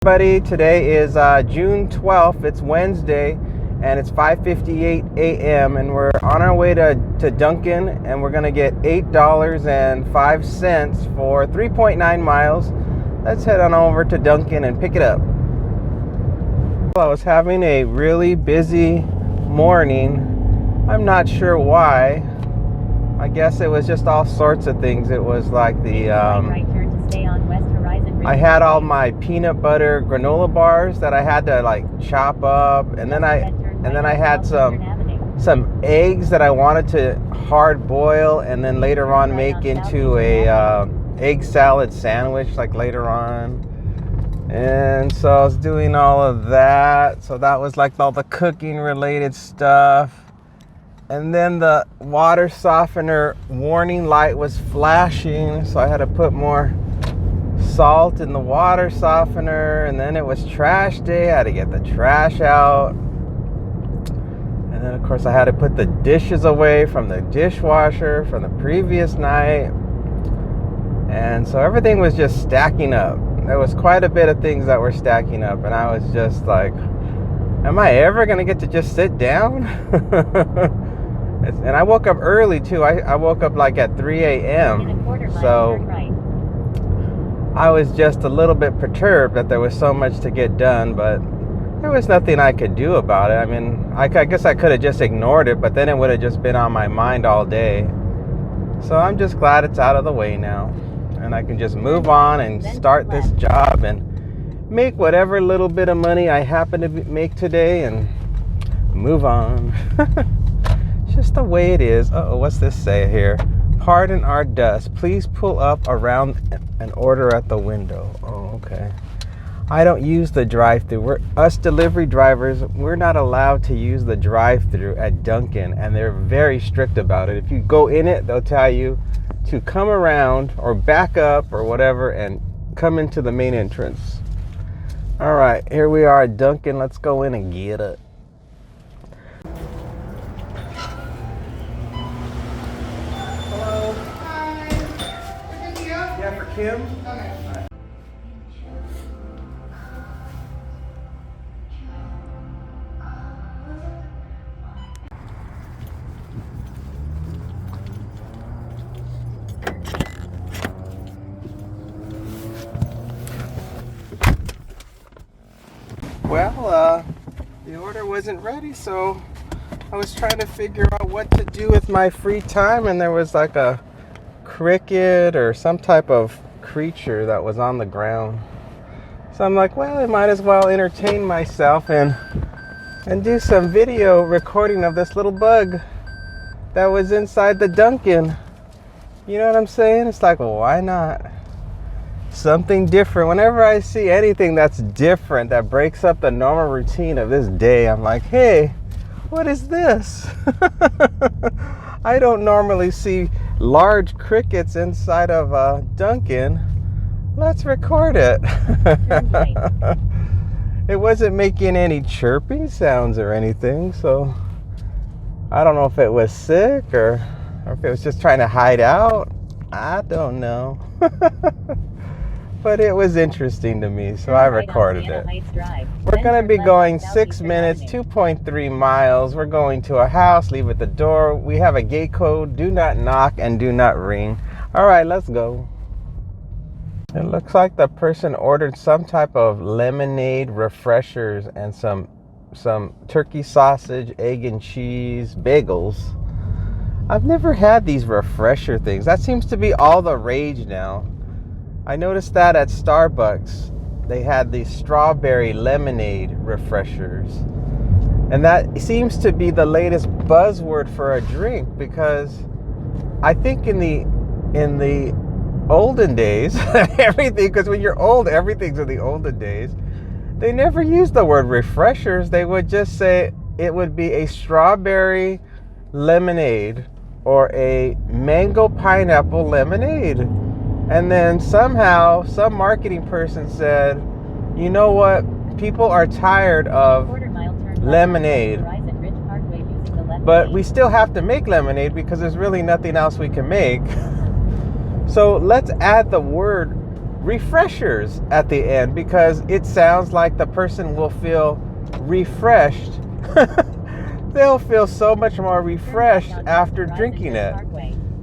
Everybody, today is June 12th. It's Wednesday and it's 5:58 a.m. and we're on our way to Dunkin, and we're gonna get $8.05 for 3.9 miles. Let's head on over to Dunkin and pick it up. I was having a really busy morning. I'm not sure why. I guess it was just all sorts of things. It was like right turn to stay on West Horizon. I had all my peanut butter granola bars that I had to like chop up, and then I had some eggs that I wanted to hard boil and then later on make into a egg salad sandwich like later on. And so I was doing all of that. So that was like all the cooking related stuff. And then the water softener warning light was flashing, so I had to put more salt in the water softener. And then it was trash day. I had to get the trash out. And then of course I had to put the dishes away from the dishwasher from the previous night. And so everything was just stacking up. There was quite a bit of things that were stacking up, and I was just like, am I ever gonna get to just sit down? And I woke up early too. I woke up like at 3 a.m. So I was just a little bit perturbed that there was so much to get done, but there was nothing I could do about it. I mean, I guess I could have just ignored it, but then it would have just been on my mind all day. So I'm just glad it's out of the way now, and I can just move on and start this job and make whatever little bit of money I happen to make today and move on. Just the way it is. Uh-oh, what's this say here? Pardon our dust. Please pull up around and order at the window. Oh, okay. I don't use the drive-thru. Us delivery drivers, we're not allowed to use the drive-thru at Dunkin, and they're very strict about it. If you go in it, they'll tell you to come around or back up or whatever and come into the main entrance. All right, here we are at Dunkin. Let's go in and get it. Kim? Okay. Well, the order wasn't ready, so I was trying to figure out what to do with my free time, and there was like a cricket or some type of creature that was on the ground. So I'm like, well, I might as well entertain myself and do some video recording of this little bug that was inside the Dunkin. You know what I'm saying? It's like, well, why not? Something different. Whenever I see anything that's different, that breaks up the normal routine of this day, I'm like, hey, what is this? I don't normally see large crickets inside of Dunkin. Let's record it. It wasn't making any chirping sounds or anything, so I don't know if it was sick or if it was just trying to hide out. I don't know. But it was interesting to me, so I recorded it. We're going to be going 6 minutes, 2.3 miles. We're going to a house, leave at the door. We have a gate code, do not knock and do not ring. All right, let's go. It looks like the person ordered some type of lemonade refreshers and some turkey sausage, egg and cheese, bagels. I've never had these refresher things. That seems to be all the rage now. I noticed that at Starbucks, they had these strawberry lemonade refreshers. And that seems to be the latest buzzword for a drink, because I think in the olden days, everything, because when you're old, everything's in the olden days, they never used the word refreshers. They would just say it would be a strawberry lemonade or a mango pineapple lemonade. And then somehow some marketing person said, you know what? People are tired of lemonade, but we still have to make lemonade because there's really nothing else we can make. So let's add the word refreshers at the end, because it sounds like the person will feel refreshed. They'll feel so much more refreshed after drinking it.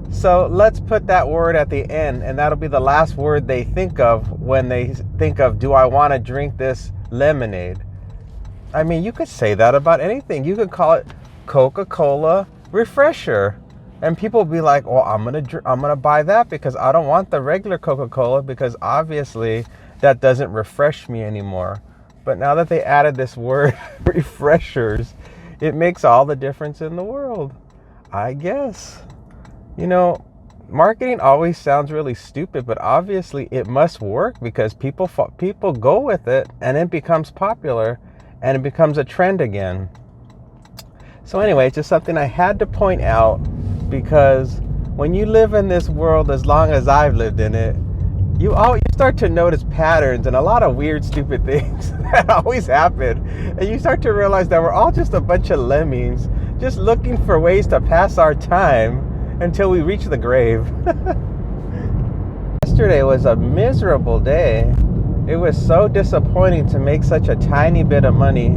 So let's put that word at the end, and that'll be the last word they think of when they think of, do I want to drink this lemonade? I mean, you could say that about anything. You could call it Coca-Cola Refresher. And people will be like, well, I'm gonna buy that because I don't want the regular Coca-Cola, because obviously that doesn't refresh me anymore. But now that they added this word, refreshers, it makes all the difference in the world, I guess. You know, marketing always sounds really stupid, but obviously it must work, because people go with it, and it becomes popular, and it becomes a trend again. So anyway, it's just something I had to point out, because when you live in this world as long as I've lived in it, you start to notice patterns and a lot of weird, stupid things that always happen. And you start to realize that we're all just a bunch of lemmings, just looking for ways to pass our time until we reach the grave. Yesterday was a miserable day. It was so disappointing to make such a tiny bit of money.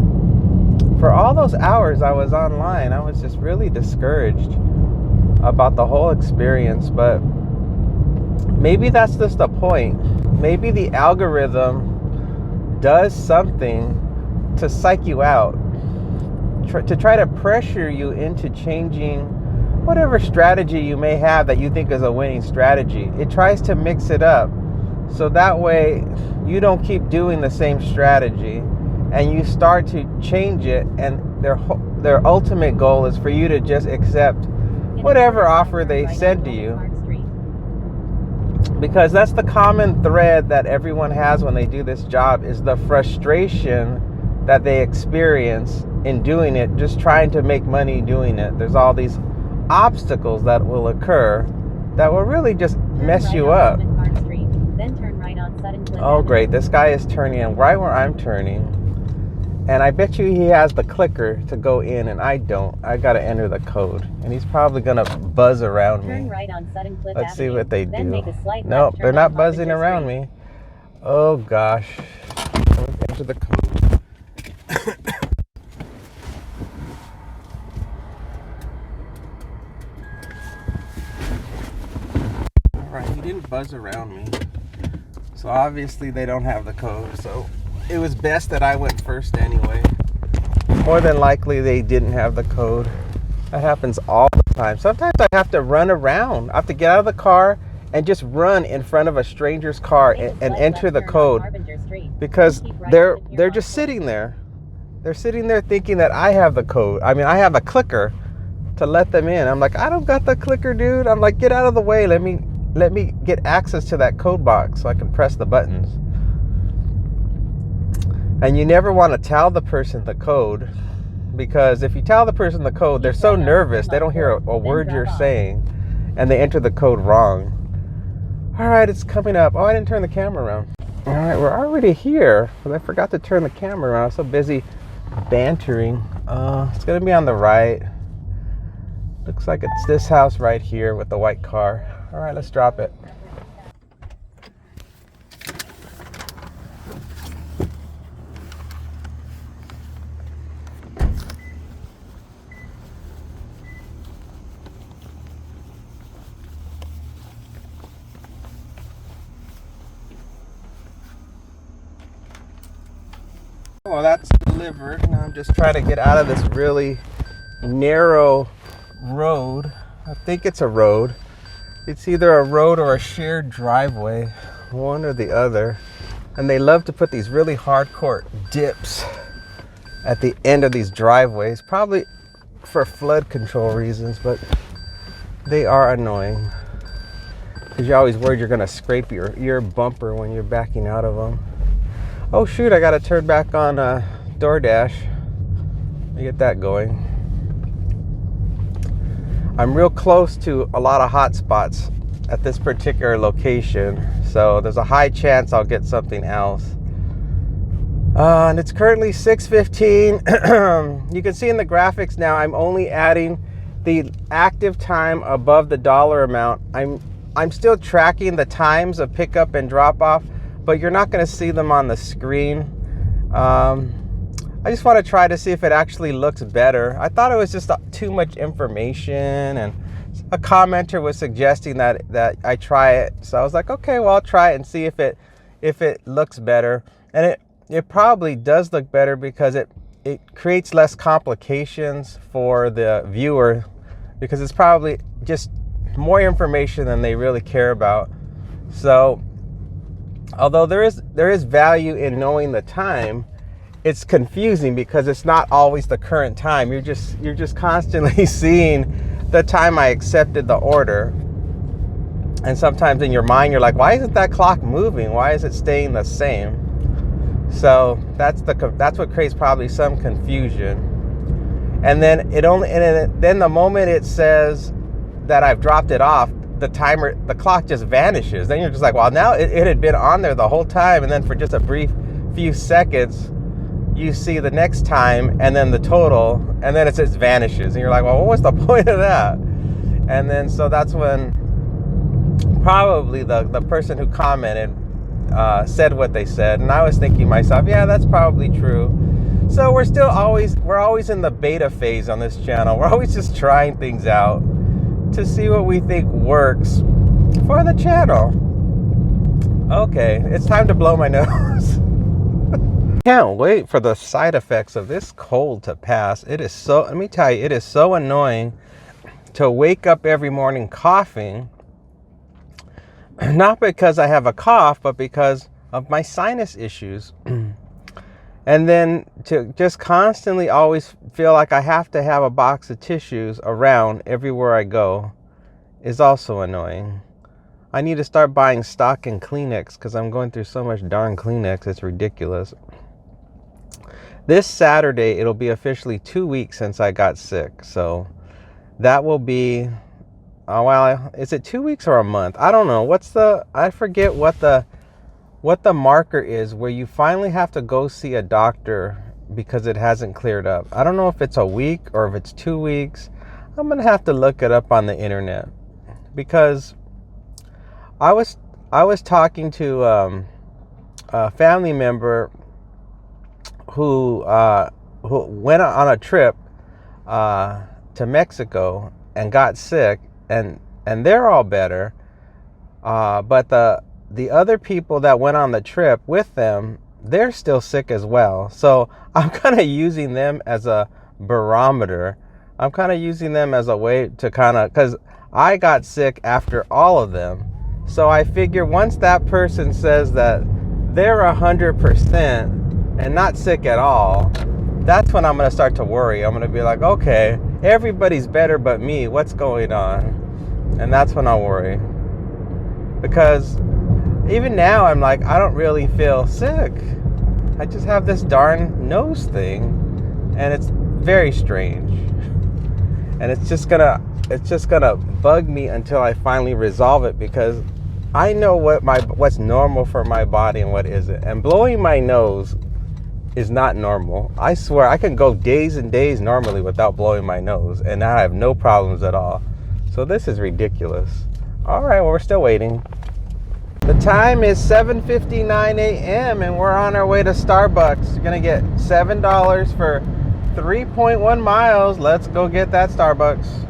For all those hours I was online, I was just really discouraged about the whole experience. But maybe that's just the point. Maybe the algorithm does something to psych you out, to try to pressure you into changing whatever strategy you may have that you think is a winning strategy. It tries to mix it up, so that way you don't keep doing the same strategy, and you start to change it, and their ultimate goal is for you to just accept whatever offer they send to you, because that's the common thread that everyone has when they do this job, is the frustration that they experience in doing it, just trying to make money doing it. There's all these obstacles that will occur that will really just mess you up. Oh great, this guy is turning in right where I'm turning. And I bet you he has the clicker to go in, and I don't. I got to enter the code. And he's probably going to buzz around me. Let's see what they do. Nope, they're not buzzing around me. Oh, gosh. Let's enter the code. All right, he didn't buzz around me. So obviously they don't have the code. So it was best that I went first anyway. More than likely they didn't have the code. That happens all the time. Sometimes I have to run around. I have to get out of the car and just run in front of a stranger's car and enter the code, because they're just sitting there. They're sitting there thinking that I have the code. I mean, I have a clicker to let them in. I'm like, I don't got the clicker, dude. I'm like, get out of the way. Let me get access to that code box so I can press the buttons. And you never want to tell the person the code, because if you tell the person the code, they're so nervous, they don't hear a word you're saying, and they enter the code wrong. All right, it's coming up. Oh, I didn't turn the camera around. All right, we're already here, but I forgot to turn the camera around. I was so busy bantering. It's going to be on the right. Looks like it's this house right here with the white car. All right, let's drop it. Well, that's delivered. Now I'm just trying to get out of this really narrow road. I think it's a road. It's either a road or a shared driveway, one or the other. And they love to put these really hardcore dips at the end of these driveways, probably for flood control reasons, but they are annoying, because you're always worried you're going to scrape your bumper when you're backing out of them. Oh shoot, I got to turn back on Doordash. Let me get that going. I'm real close to a lot of hot spots at this particular location, so there's a high chance I'll get something else. And it's currently 6:15. You can see in the graphics now I'm only adding the active time above the dollar amount. I'm I'm still tracking the times of pickup and drop off, but you're not going to see them on the screen. I just want to try to see if it actually looks better. I thought it was just too much information, and a commenter was suggesting that I try it. So I was like, okay, well, I'll try it and see if it looks better. And it probably does look better because it creates less complications for the viewer, because it's probably just more information than they really care about. So although there is value in knowing the time, it's confusing because it's not always the current time. You're just constantly seeing the time I accepted the order. And sometimes in your mind you're like, why isn't that clock moving? Why is it staying the same? So that's what creates probably some confusion. And then then the moment it says that I've dropped it off, the clock just vanishes. Then you're just like, well, now it had been on there the whole time, and then for just a brief few seconds you see the next time and then the total, and then it just vanishes, and you're like, well, what's the point of that? And then so that's when probably the person who commented said what they said, and I was thinking to myself, yeah, that's probably true. So we're always in the beta phase on this channel. We're always just trying things out to see what we think works for the channel. Okay, it's time to blow my nose. Can't wait for the side effects of this cold to pass. Let me tell you, it is so annoying to wake up every morning coughing. Not because I have a cough, but because of my sinus issues. And then to just constantly always feel like I have to have a box of tissues around everywhere I go is also annoying. I need to start buying stock in Kleenex because I'm going through so much darn Kleenex. It's ridiculous. This Saturday, it'll be officially 2 weeks since I got sick. So that will be, is it 2 weeks or a month? I don't know. I forget what the marker is where you finally have to go see a doctor because it hasn't cleared up. I don't know if it's a week or if it's 2 weeks. I'm going to have to look it up on the internet, because I was talking to a family member who went on a trip to Mexico and got sick, and they're all better, but the other people that went on the trip with them, they're still sick as well. So I'm kind of using them as a barometer. I'm kind of using them as a way to because I got sick after all of them. So I figure once that person says that they're 100% and not sick at all, that's when I'm going to start to worry. I'm going to be like, okay, everybody's better but me. What's going on? And that's when I'll worry. Because even now, I'm like, I don't really feel sick. I just have this darn nose thing, and it's very strange. And it's just gonna bug me until I finally resolve it, because I know what's normal for my body and what isn't. And blowing my nose is not normal. I swear, I can go days and days normally without blowing my nose, and I have no problems at all. So this is ridiculous. All right, well, we're still waiting. The time is 7:59 a.m. and we're on our way to Starbucks. You're gonna get $7 for 3.1 miles. Let's go get that Starbucks.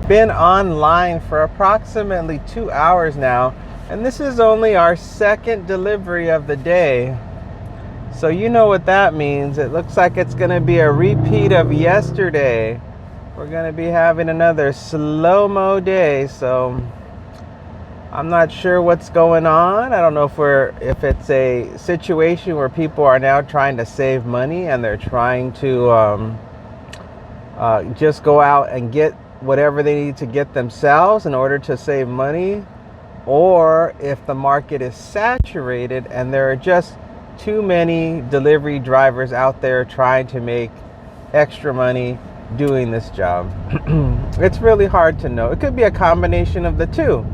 Been online for approximately 2 hours now, and this is only our second delivery of the day. So you know what that means. It looks like it's gonna be a repeat of yesterday. We're gonna be having another slow-mo day, so I'm not sure what's going on. I don't know if it's a situation where people are now trying to save money and they're trying to just go out and get whatever they need to get themselves in order to save money, or if the market is saturated and there are just too many delivery drivers out there trying to make extra money doing this job. It's really hard to know. It could be a combination of the two.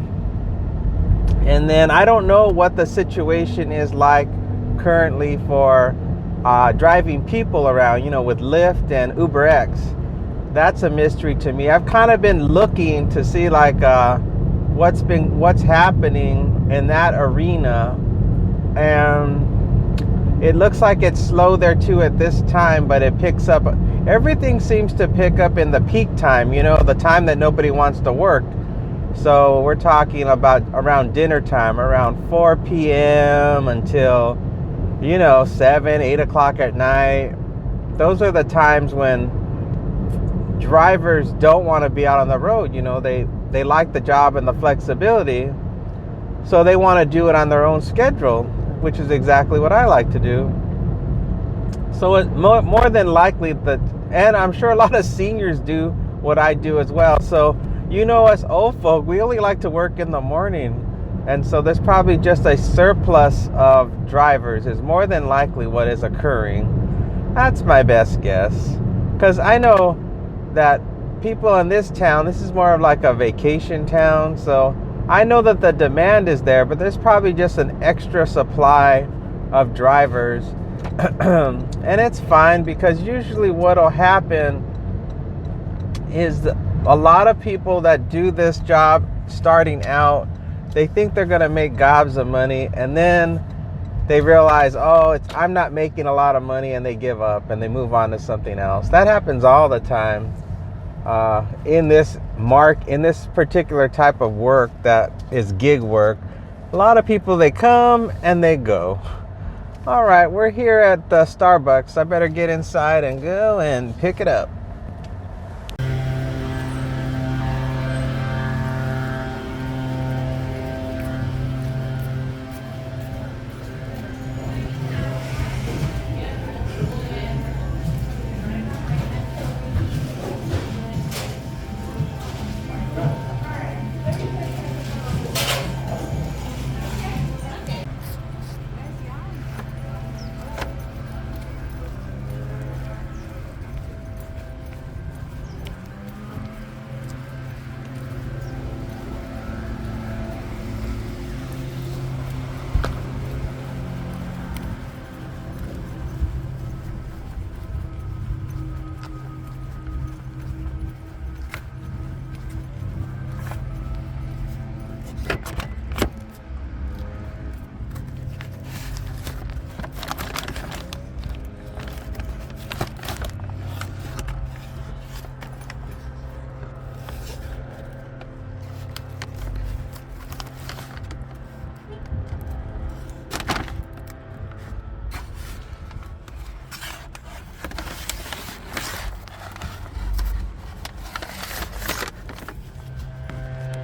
And then I don't know what the situation is like currently for driving people around, with Lyft and UberEats. That's a mystery to me. I've kind of been looking to see what what's happening in that arena. And it looks like it's slow there too at this time, but it picks up. Everything seems to pick up in the peak time, you know, the time that nobody wants to work. So we're talking about around dinner time, around 4 p.m. until, you know, 7, 8 o'clock at night. Those are the times when drivers don't want to be out on the road. You know, they like the job and the flexibility, so they want to do it on their own schedule, which is exactly what I like to do. So it more than likely and I'm sure a lot of seniors do what I do as well. So, you know, us old folk, we only like to work in the morning. And so there's probably just a surplus of drivers is more than likely what is occurring. That's my best guess. Because I know that people in this town, this is more of like a vacation town. So I know that the demand is there, but there's probably just an extra supply of drivers. And it's fine, because usually what'll happen is a lot of people that do this job starting out, they think they're going to make gobs of money, and then they realize, I'm not making a lot of money, and they give up and they move on to something else. That happens all the time in this particular type of work that is gig work. A lot of people, they come and they go. All right, we're here at the Starbucks. I better get inside and go and pick it up.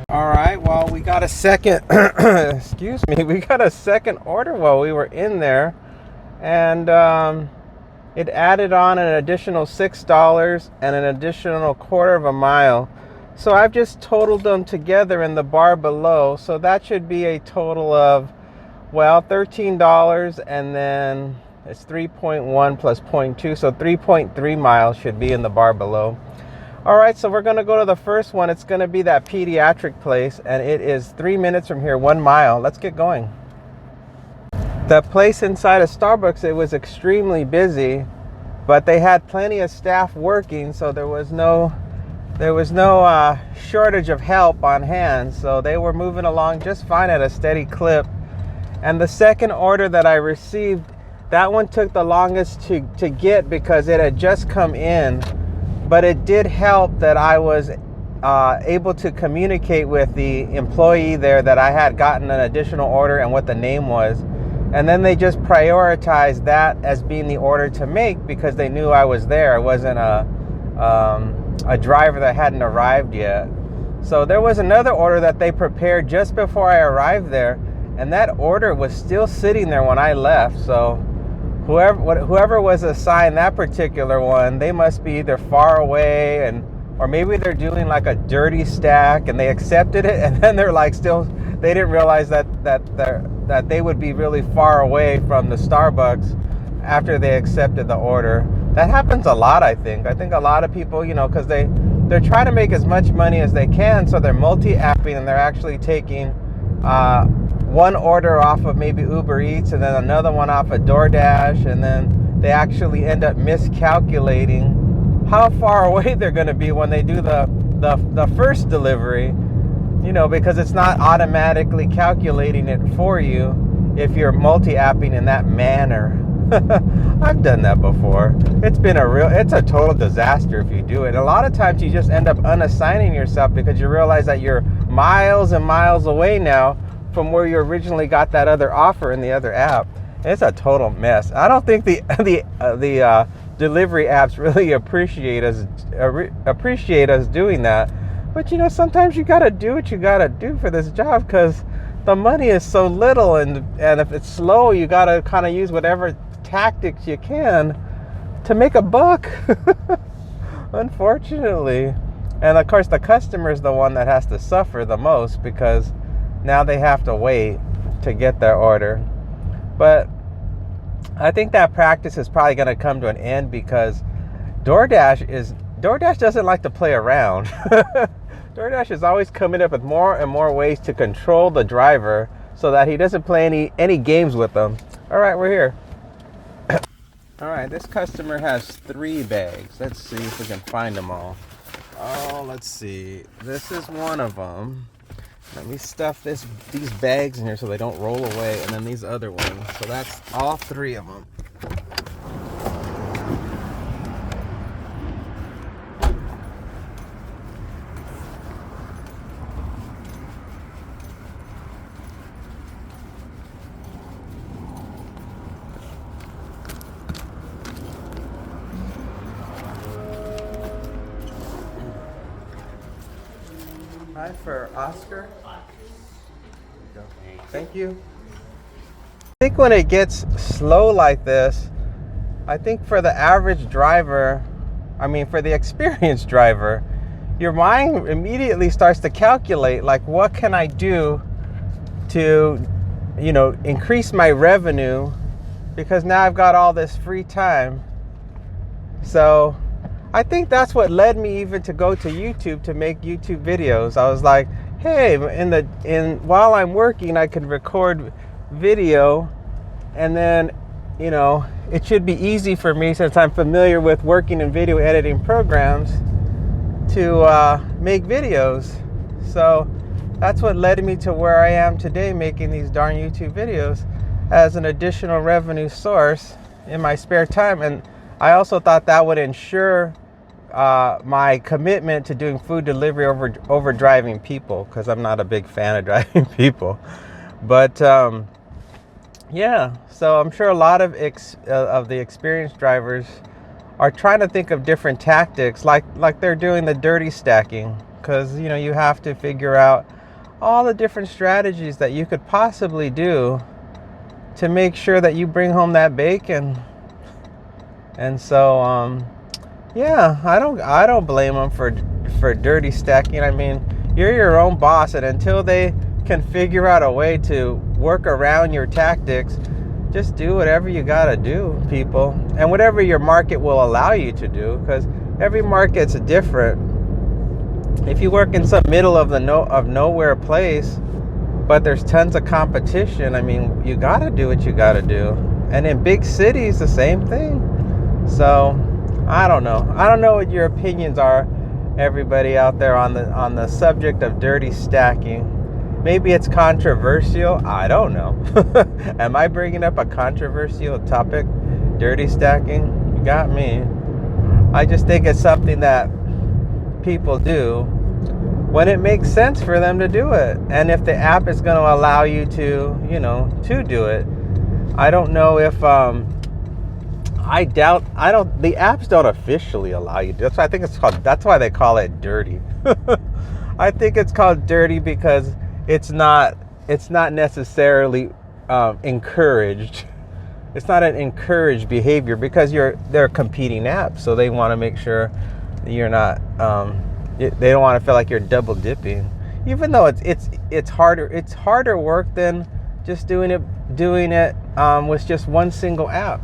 All right, well, we got a second, we got a second order while we were in there, and it added on an additional $6 and an additional quarter of a mile. So I've just totaled them together in the bar below, so that should be a total of, well, $13, and then it's 3.1 plus 0.2, so 3.3 miles should be in the bar below. All right, so we're going to go to the first one. It's going to be that pediatric place, and it is 3 minutes from here, 1 mile. Let's get going. The place inside of Starbucks, it was extremely busy, but they had plenty of staff working, so there was no shortage of help on hand. So they were moving along just fine at a steady clip. And the second order that I received, that one took the longest to get because it had just come in. But it did help that I was able to communicate with the employee there that I had gotten an additional order and what the name was. And then they just prioritized that as being the order to make because they knew I was there. I wasn't a driver that hadn't arrived yet. So there was another order that they prepared just before I arrived there. And that order was still sitting there when I left. So whoever was assigned that particular one, they must be either far away or maybe they're doing like a dirty stack and they accepted it, and then they're like they didn't realize that they would be really far away from the Starbucks after they accepted the order. That happens a lot, I think. I think a lot of people, because they're trying to make as much money as they can, so they're multi-apping and they're actually taking one order off of maybe UberEats and then another one off of Doordash, and then they actually end up miscalculating how far away they're going to be when they do the first delivery. You know, because it's not automatically calculating it for you if you're multi-apping in that manner. I've done that before. It's a total disaster if you do it. A lot of times you just end up unassigning yourself because you realize that you're miles and miles away now from where you originally got that other offer in the other app. It's a total mess. I don't think the delivery apps really appreciate us doing that. But you know, sometimes you gotta do what you gotta do for this job because the money is so little, and if it's slow, you gotta kind of use whatever tactics you can to make a buck. Unfortunately. And of course the customer is the one that has to suffer the most because now they have to wait to get their order. But I think that practice is probably going to come to an end because DoorDash doesn't like to play around. DoorDash is always coming up with more and more ways to control the driver so that he doesn't play any games with them. All right, we're here. All right, this customer has 3 bags. Let's see if we can find them all. Oh, let's see. This is one of them. Let me stuff these bags in here so they don't roll away, and then these other ones. So that's all 3 of them. Hi for Oscar. Thank you. I think when it gets slow like this, I think for the average driver, for the experienced driver, your mind immediately starts to calculate, like, what can I do to, increase my revenue because now I've got all this free time. So I think that's what led me even to go to YouTube to make YouTube videos. I was like, hey, while I'm working, I can record video, and then, it should be easy for me since I'm familiar with working in video editing programs to make videos. So that's what led me to where I am today, making these darn YouTube videos as an additional revenue source in my spare time. And I also thought that would ensure my commitment to doing food delivery over driving people, because I'm not a big fan of driving people. But yeah, so I'm sure a lot of the experienced drivers are trying to think of different tactics, like they're doing the dirty stacking, because you have to figure out all the different strategies that you could possibly do to make sure that you bring home that bacon. And so yeah, I don't blame them for dirty stacking. You're your own boss, and until they can figure out a way to work around your tactics, just do whatever you gotta do, people, and whatever your market will allow you to do, because every market's different. If you work in some middle of nowhere place, but there's tons of competition, you gotta do what you gotta do. And in big cities, the same thing. So I don't know what your opinions are, everybody out there, on the subject of dirty stacking. Maybe it's controversial. I don't know. Am I bringing up a controversial topic? Dirty stacking? You got me. I just think it's something that people do when it makes sense for them to do it. And if the app is going to allow you to do it. I don't know if the apps don't officially allow you to. That's why they call it dirty. I think it's called dirty because it's not necessarily encouraged. It's not an encouraged behavior because they're competing apps, so they want to make sure that you're not. They don't want to feel like you're double dipping, even though it's harder. It's harder work than just doing it with just one single app.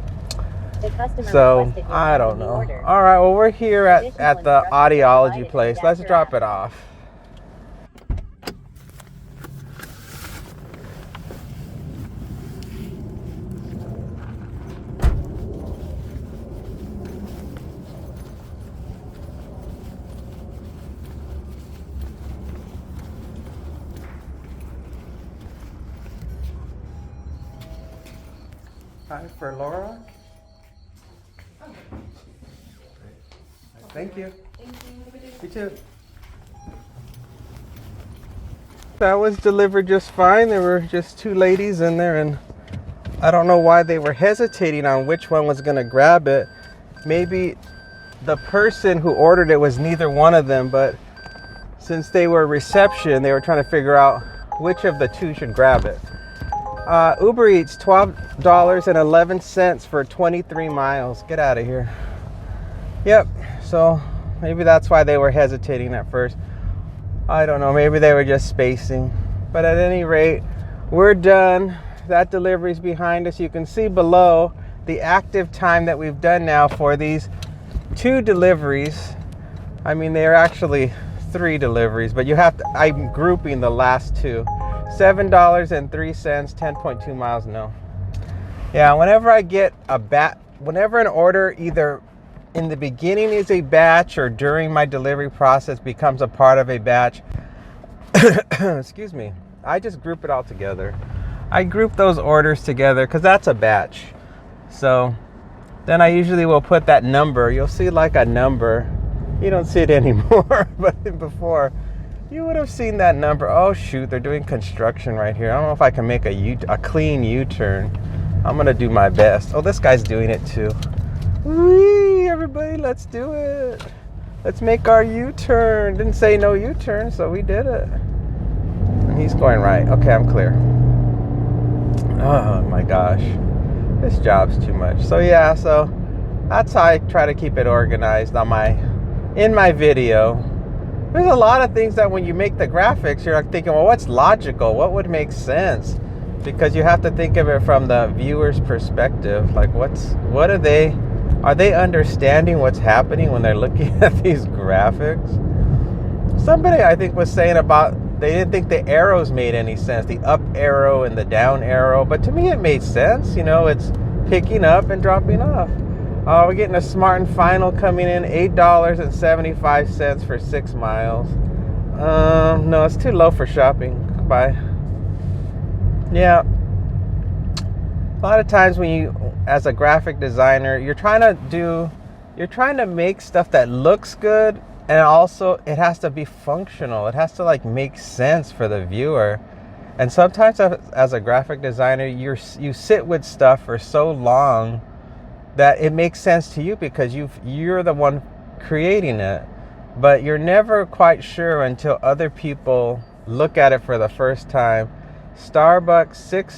So I don't know. All right, well, we're here at the audiology place. Let's drop it off. Hi, for Laura. Thank you. You too. That was delivered just fine. There were just two ladies in there, and I don't know why they were hesitating on which one was going to grab it. Maybe the person who ordered it was neither one of them, but since they were reception, they were trying to figure out which of the two should grab it. UberEats, $12.11 for 23 miles. Get out of here. Yep, so maybe that's why they were hesitating at first. I don't know, maybe they were just spacing. But at any rate, we're done. That delivery's behind us. You can see below the active time that we've done now for these two deliveries. I mean, they're actually 3 deliveries, but you have to, I'm grouping the last two. $7.03, 10.2 miles, no. Yeah, whenever I get whenever an order either in the beginning is a batch or during my delivery process becomes a part of a batch, excuse me, I just group it all together. I group those orders together because that's a batch. So then I usually will put that number. You'll see like a number. You don't see it anymore, but before you would have seen that number. Oh shoot, they're doing construction right here. I don't know if I can make a clean U-turn. I'm gonna do my best. Oh, this guy's doing it too. Whee, everybody, let's do it. Let's make our U-turn. Didn't say no U-turn, so we did it. And he's going right. Okay, I'm clear. Oh my gosh, this job's too much. So yeah, so that's how I try to keep it organized in my video. There's a lot of things that when you make the graphics, you're like thinking, well, what's logical? What would make sense? Because you have to think of it from the viewer's perspective. Like, are they understanding what's happening when they're looking at these graphics? Somebody, I think, was saying about they didn't think the arrows made any sense, the up arrow and the down arrow. But to me, it made sense. You know, it's picking up and dropping off. We're getting a Smart and Final coming in, $8.75 for 6 miles. No, it's too low for shopping. Goodbye. Yeah. A lot of times when you, as a graphic designer, you're trying to make stuff that looks good, and also it has to be functional. It has to like make sense for the viewer. And sometimes as a graphic designer, you sit with stuff for so long that it makes sense to you because you're the one creating it, but you're never quite sure until other people look at it for the first time. Starbucks,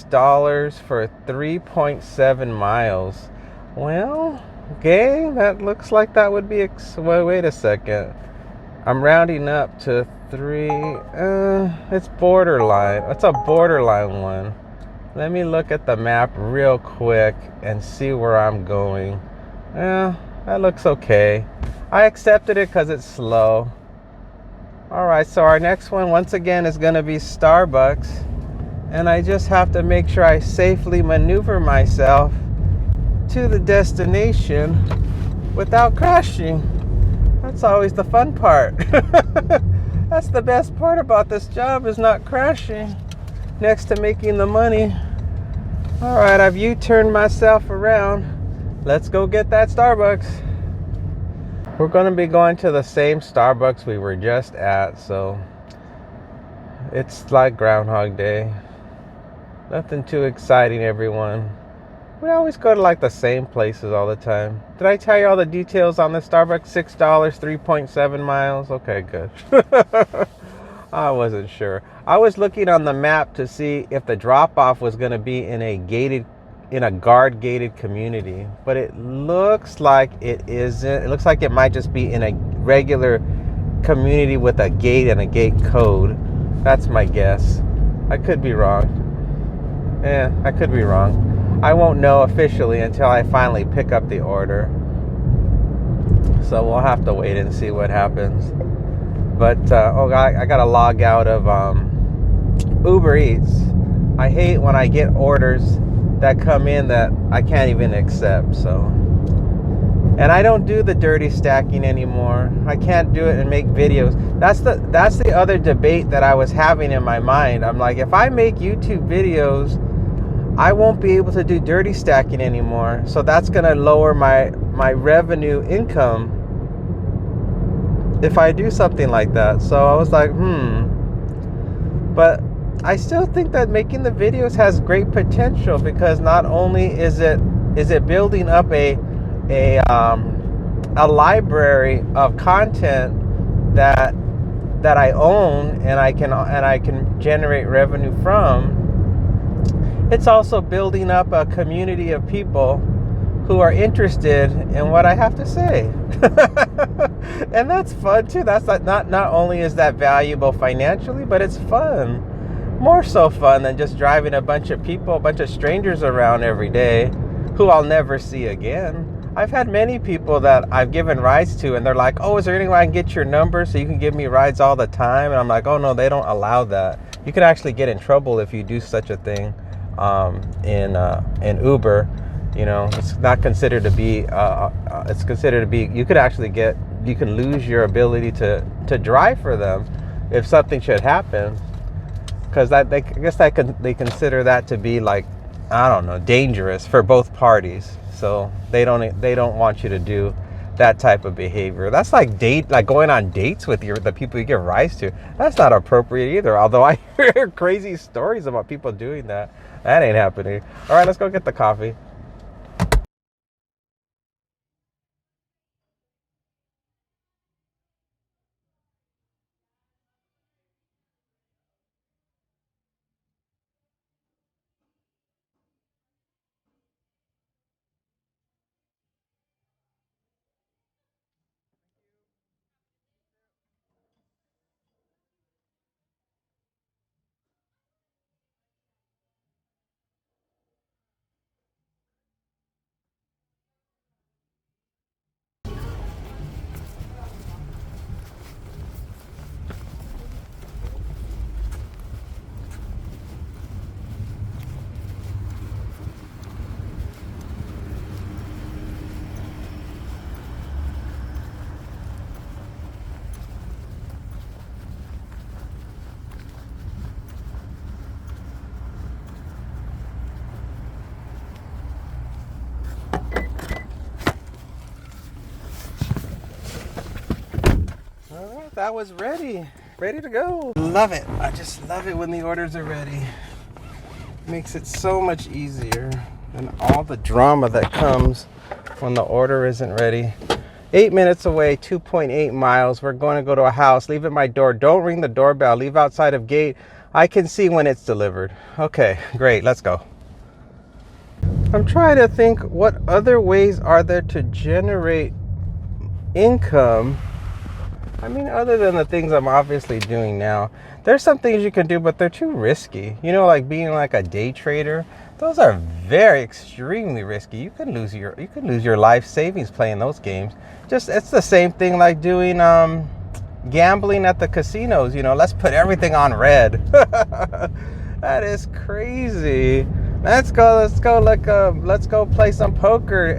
$6 for 3.7 miles. Well, okay, that looks like that would be wait a second. I'm rounding up to 3. It's borderline. It's a borderline one. Let me look at the map real quick and see where I'm going. That looks okay. I accepted it because it's slow. Alright, so our next one once again is going to be Starbucks. And I just have to make sure I safely maneuver myself to the destination without crashing. That's always the fun part. That's the best part about this job, is not crashing. Next to making the money. All right, I've U-turned myself around. Let's go get that Starbucks. We're going to be going to the same Starbucks we were just at, so it's like Groundhog Day. Nothing too exciting, everyone. We always go to like the same places all the time. Did I tell you all the details on the Starbucks? $6, 3.7 miles. Okay, good. I wasn't sure. I was looking on the map to see if the drop-off was going to be in a guard-gated community, but it looks like it isn't. It looks like it might just be in a regular community with a gate and a gate code. That's my guess. I could be wrong. I could be wrong. I won't know officially until I finally pick up the order. So we'll have to wait and see what happens. But, I got to log out of Uber Eats. I hate when I get orders that come in that I can't even accept, so. And I don't do the dirty stacking anymore. I can't do it and make videos. That's the other debate that I was having in my mind. I'm like, if I make YouTube videos, I won't be able to do dirty stacking anymore. So that's going to lower my revenue income if I do something like that. So I was like, But I still think that making the videos has great potential, because not only is it building up a library of content that I own and I can generate revenue from. It's also building up a community of people who are interested in what I have to say. And that's fun too. That's not only is that valuable financially, but it's fun. More so fun than just driving a bunch of strangers around every day who I'll never see again. I've had many people that I've given rides to, and they're like, oh, is there any way I can get your number so you can give me rides all the time? And I'm like, oh no, they don't allow that. You can actually get in trouble if you do such a thing in Uber. You know, it's not considered to be, it's considered to be, you can lose your ability to drive for them if something should happen. Because they consider that to be like, I don't know, dangerous for both parties. So they don't want you to do that type of behavior. That's like going on dates with the people you give rides to. That's not appropriate either. Although I hear crazy stories about people doing that. That ain't happening. All right, let's go get the coffee. All right, that was ready to go. Love it. I just love it when the orders are ready. Makes it so much easier than all the drama that comes when the order isn't ready. 8 minutes away, 2.8 miles. We're going to go to a house. Leave at my door. Don't ring the doorbell. Leave outside of gate. I can see when it's delivered. Okay, great. Let's go. I'm trying to think, what other ways are there to generate income? I mean, other than the things I'm obviously doing now. There's some things you can do, but they're too risky. You know, like being like a day trader. Those are very extremely risky. You can lose your life savings playing those games. It's the same thing like doing gambling at the casinos. You know, let's put everything on red. That is crazy. Let's go play some poker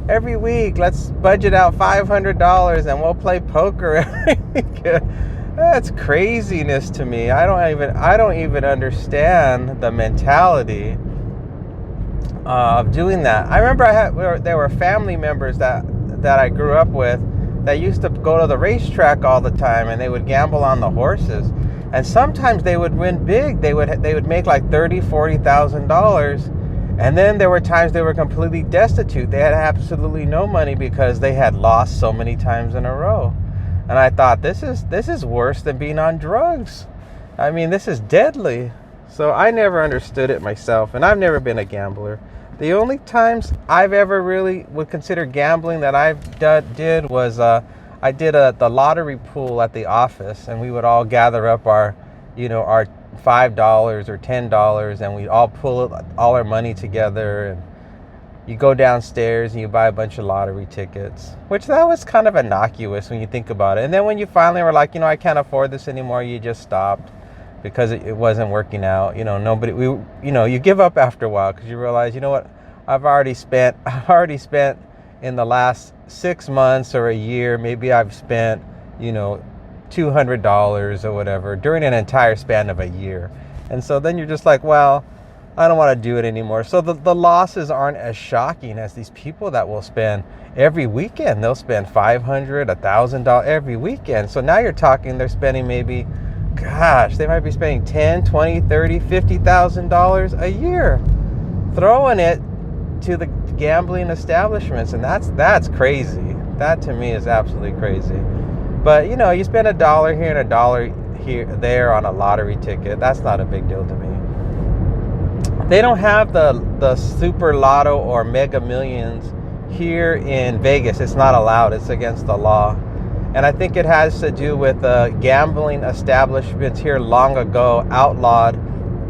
every week. Let's budget out $500 and we'll play poker every week. That's craziness to me. I don't even understand the mentality of doing that. I remember there were family members that I grew up with that used to go to the racetrack all the time, and they would gamble on the horses. And sometimes they would win big. They would make like $30,000-$40,000. And then there were times they were completely destitute. They had absolutely no money because they had lost so many times in a row. And I thought, this is worse than being on drugs. I mean, this is deadly. So I never understood it myself, and I've never been a gambler. The only times I've ever really would consider gambling that did was I did the lottery pool at the office, and we would all gather up our $5 or $10, and we'd all pull all our money together, and you go downstairs and you buy a bunch of lottery tickets, which that was kind of innocuous when you think about it. And then when you finally were like, I can't afford this anymore, you just stopped because it wasn't working out. You give up after a while because you realize, you know what, I've already spent in the last 6 months or a year, maybe I've spent, $200 or whatever during an entire span of a year. And so then you're just like, well, I don't want to do it anymore. So the losses aren't as shocking as these people that will spend every weekend. They'll spend $500, $1,000 every weekend. So now you're talking they're spending maybe, gosh, they might be spending $10, $20, $30, $50,000 a year, throwing it to the gambling establishments. And that's crazy. That to me is absolutely crazy. But you know, you spend $1 here and $1 here there on a lottery ticket. That's not a big deal to me. They don't have the super lotto or mega millions here in Vegas. It's not allowed. It's against the law. And I think it has to do with gambling establishments here long ago outlawed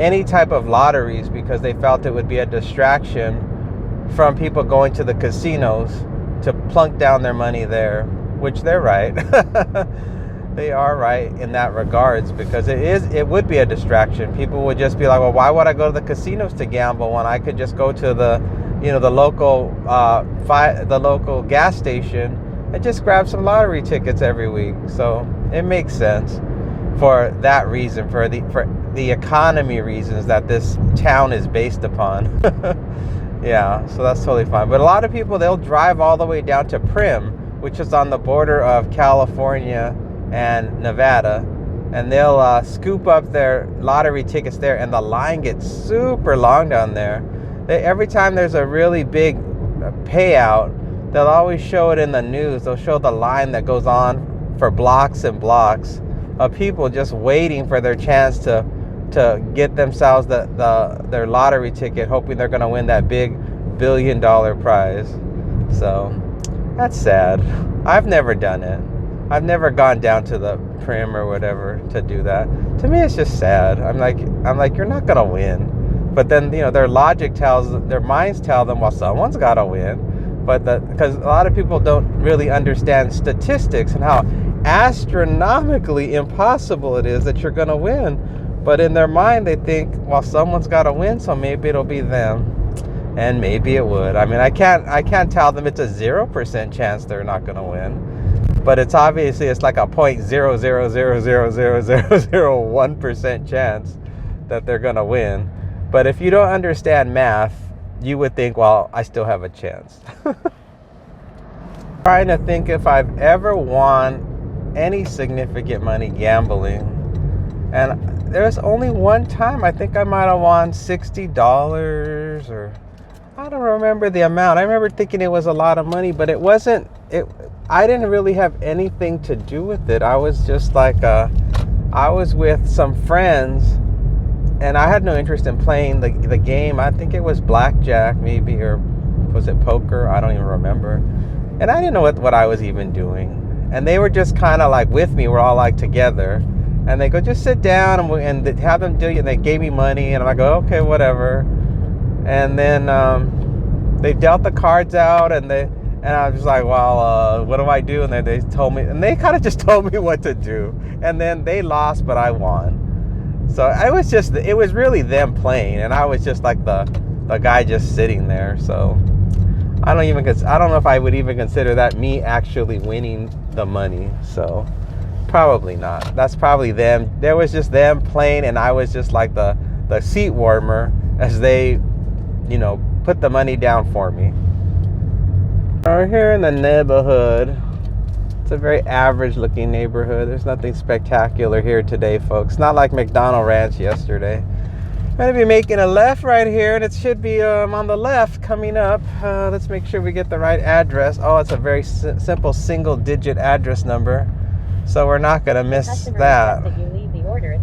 any type of lotteries because they felt it would be a distraction from people going to the casinos to plunk down their money there, which they're right. They are right in that regards, because it would be a distraction. People would just be like, well, why would I go to the casinos to gamble when I could just go to the local gas station and just grab some lottery tickets every week. So it makes sense for that reason, for the economy reasons that this town is based upon. Yeah, so that's totally fine. But a lot of people, they'll drive all the way down to Prim, which is on the border of California and Nevada, and they'll scoop up their lottery tickets there, and the line gets super long down there. Every time there's a really big payout, they'll always show it in the news. They'll show the line that goes on for blocks and blocks of people just waiting for their chance to get themselves their lottery ticket, hoping they're going to win that big $1 billion prize. So that's sad. I've never done it. I've never gone down to the Prim or whatever to do that. To me, it's just sad. I'm like, you're not gonna win. But then, their logic their minds tell them, well, someone's gotta win. But because a lot of people don't really understand statistics and how astronomically impossible it is that you're gonna win. But in their mind, they think, well, someone's gotta win, so maybe it'll be them. And maybe it would. I mean, I can't tell them it's a 0% chance they're not gonna win. But it's like a 0.0000001% chance that they're going to win. But if you don't understand math, you would think, well, I still have a chance. Trying to think if I've ever won any significant money gambling. And there's only one time I think I might have won $60 or I don't remember the amount. I remember thinking it was a lot of money, but it wasn't. I didn't really have anything to do with it. I was just like, I was with some friends, and I had no interest in playing the game. I think it was blackjack, maybe, or was it poker? I don't even remember. And I didn't know what I was even doing. And they were just kind of like with me. We're all like together, and they go, just sit down and have them do it. And they gave me money, and I'm like, oh, okay, whatever. And then they dealt the cards out, and I was like, well, what do I do? And then they told me, and they kind of just told me what to do. And then they lost, but I won. So it was really them playing, and I was just like the guy just sitting there. So I don't know if I would even consider that me actually winning the money. So probably not. That's probably them. There was just them playing, and I was just like the seat warmer as they, put the money down for me. We're here in the neighborhood. It's a very average looking neighborhood. There's nothing spectacular here today, folks. Not like McDonald Ranch yesterday. I'm going to be making a left right here, and it should be on the left coming up. Let's make sure we get the right address. Oh, it's a very simple single-digit address number, so we're not going to miss that.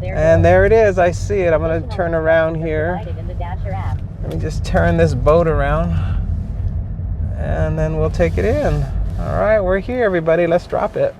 And there it is. I see it. I'm going to turn around here. Let me just turn this boat around, and then we'll take it in. All right, we're here, everybody. Let's drop it.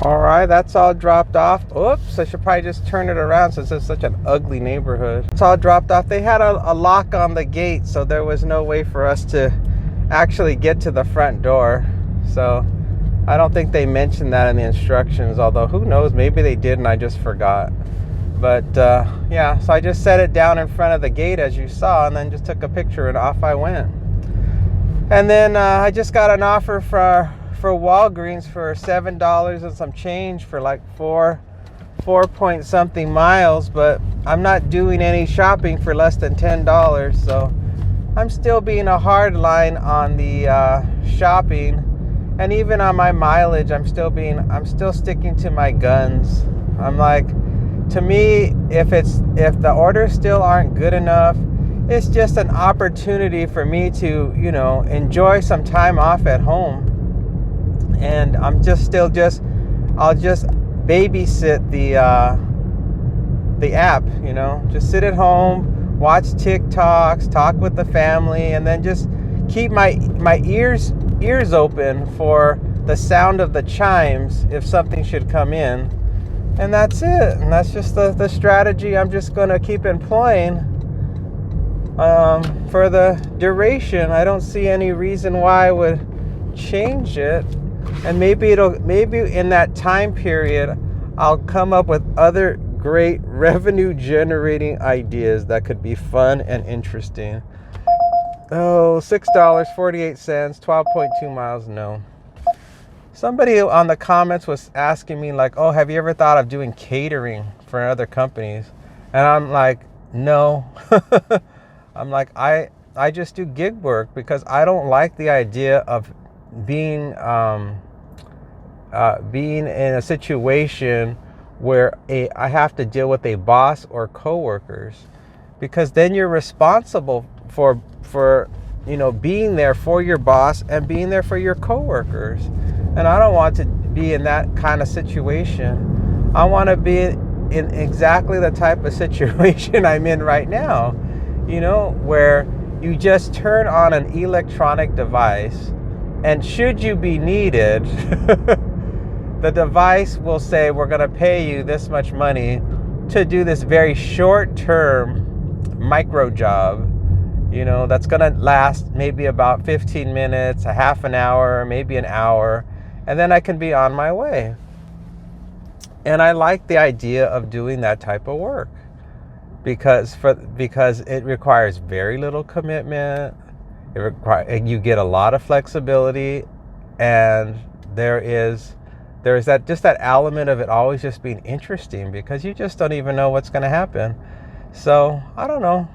All right, that's all dropped off. Oops, I should probably just turn it around since it's such an ugly neighborhood. It's all dropped off. They had a lock on the gate, so there was no way for us to actually get to the front door. So I don't think they mentioned that in the instructions, although who knows, maybe they did and I just forgot. But yeah, so I just set it down in front of the gate as you saw, and then just took a picture and off I went. And then I just got an offer for Walgreens for $7 and some change for like 4 point something miles, but I'm not doing any shopping for less than $10, so I'm still being a hard line on the shopping, and even on my mileage I'm still sticking to my guns. I'm like, to me, if the orders still aren't good enough, it's just an opportunity for me to, enjoy some time off at home. And I'm I'll just babysit the app, just sit at home, watch TikToks, talk with the family, and then just keep my ears open for the sound of the chimes if something should come in. And that's it. And that's just the strategy I'm just going to keep employing for the duration. I don't see any reason why I would change it. And maybe in that time period, I'll come up with other great revenue generating ideas that could be fun and interesting. Oh, $6.48, 12.2 miles, no. Somebody on the comments was asking me like, oh, have you ever thought of doing catering for other companies? And I'm like, no. I'm like, I just do gig work because I don't like the idea of being in a situation where I have to deal with a boss or coworkers, because then you're responsible for being there for your boss and being there for your coworkers. And I don't want to be in that kind of situation. I want to be in exactly the type of situation I'm in right now, where you just turn on an electronic device, and should you be needed, the device will say, we're going to pay you this much money to do this very short-term micro job, that's going to last maybe about 15 minutes, a half an hour, maybe an hour, and then I can be on my way. And I like the idea of doing that type of work because it requires very little commitment. You get a lot of flexibility, and there is that element of it always just being interesting, because you just don't even know what's going to happen. So I don't know.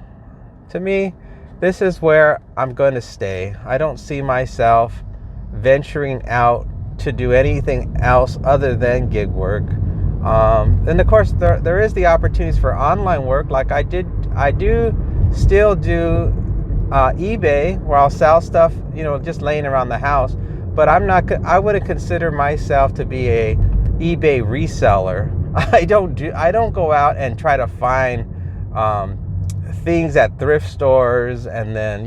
To me, this is where I'm going to stay. I don't see myself venturing out to do anything else other than gig work. And of course, there is the opportunities for online work. Like I do still do eBay, where I'll sell stuff, just laying around the house. But I wouldn't consider myself to be a eBay reseller. I don't go out and try to find things at thrift stores and then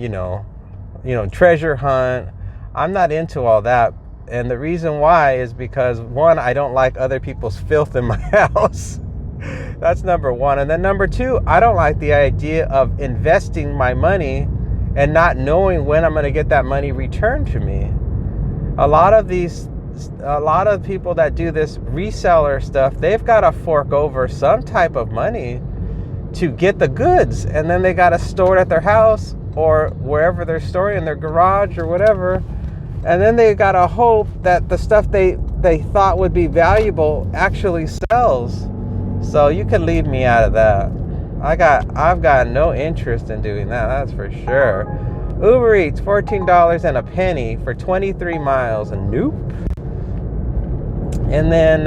treasure hunt. I'm not into all that. And the reason why is because, one, I don't like other people's filth in my house. That's number one. And then number two, I don't like the idea of investing my money and not knowing when I'm going to get that money returned to me. A lot of people that do this reseller stuff, they've got to fork over some type of money to get the goods, and then they got to store it at their house or wherever they're storing, in their garage or whatever. And then they got to hope that the stuff they thought would be valuable actually sells. So you can leave me out of that. I've got no interest in doing that, that's for sure. UberEats, $14 and a penny for 23 miles. Nope. And then,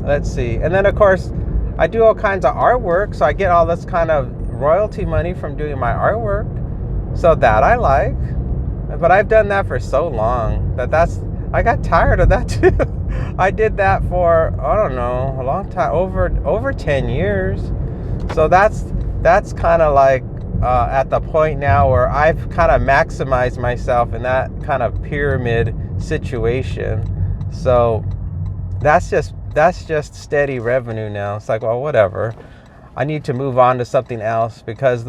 let's see. And then, of course, I do all kinds of artwork, so I get all this kind of royalty money from doing my artwork. So that I like. But I've done that for so long I got tired of that too. I did that for, I don't know, a long time, over 10 years. So that's kind of like at the point now where I've kind of maximized myself in that kind of pyramid situation. So that's just steady revenue now. It's like, well, whatever. I need to move on to something else, because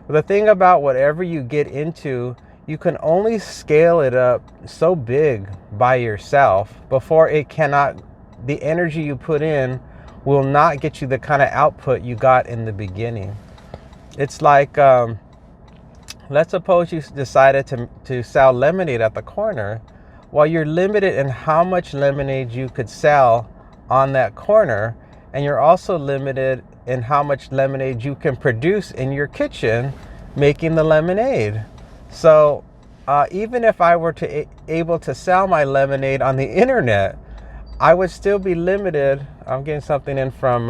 The thing about whatever you get into, you can only scale it up so big by yourself before it cannot, the energy you put in will not get you the kind of output you got in the beginning. It's like, let's suppose you decided to sell lemonade at the corner. Well, you're limited in how much lemonade you could sell on that corner, and you're also limited in how much lemonade you can produce in your kitchen making the lemonade. So even if I were able to sell my lemonade on the internet, I would still be limited. I'm getting something in from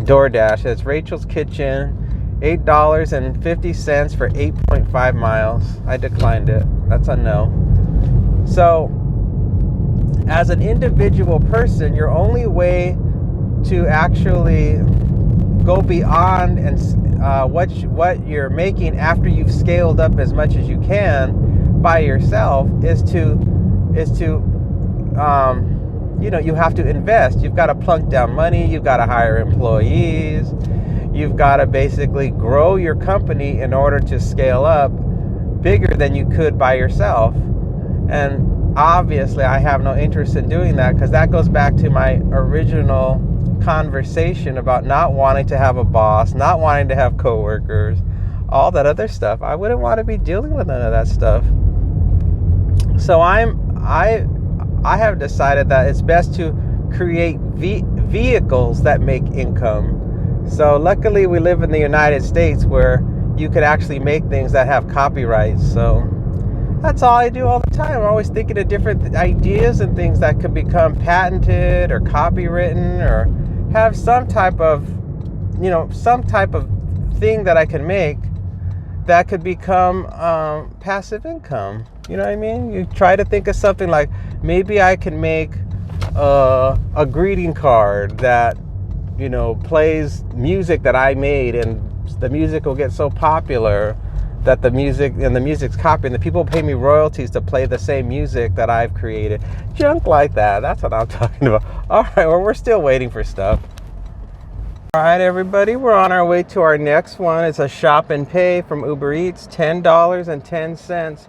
Doordash. It's Rachel's Kitchen, $8.50 for 8.5 miles. I declined it. That's a no. So as an individual person, your only way to actually go beyond and what you're making after you've scaled up as much as you can by yourself is to you have to invest. You've got to plunk down money. You've got to hire employees. You've got to basically grow your company in order to scale up bigger than you could by yourself. And obviously I have no interest in doing that, because that goes back to my original conversation about not wanting to have a boss, not wanting to have coworkers, all that other stuff. I wouldn't want to be dealing with none of that stuff. So I have decided that it's best to create vehicles that make income. So luckily we live in the United States where you could actually make things that have copyrights. So that's all I do all the time. I'm always thinking of different ideas and things that could become patented or copywritten or have some type of thing that I can make that could become passive income. You know what I mean? You try to think of something like, maybe I can make a greeting card that, plays music that I made, and the music will get so popular that the music's copy, and the people pay me royalties to play the same music that I've created. Junk like that. That's what I'm talking about. All right, well, we're still waiting for stuff. All right, everybody, we're on our way to our next one. It's a shop and pay from UberEats, $10.10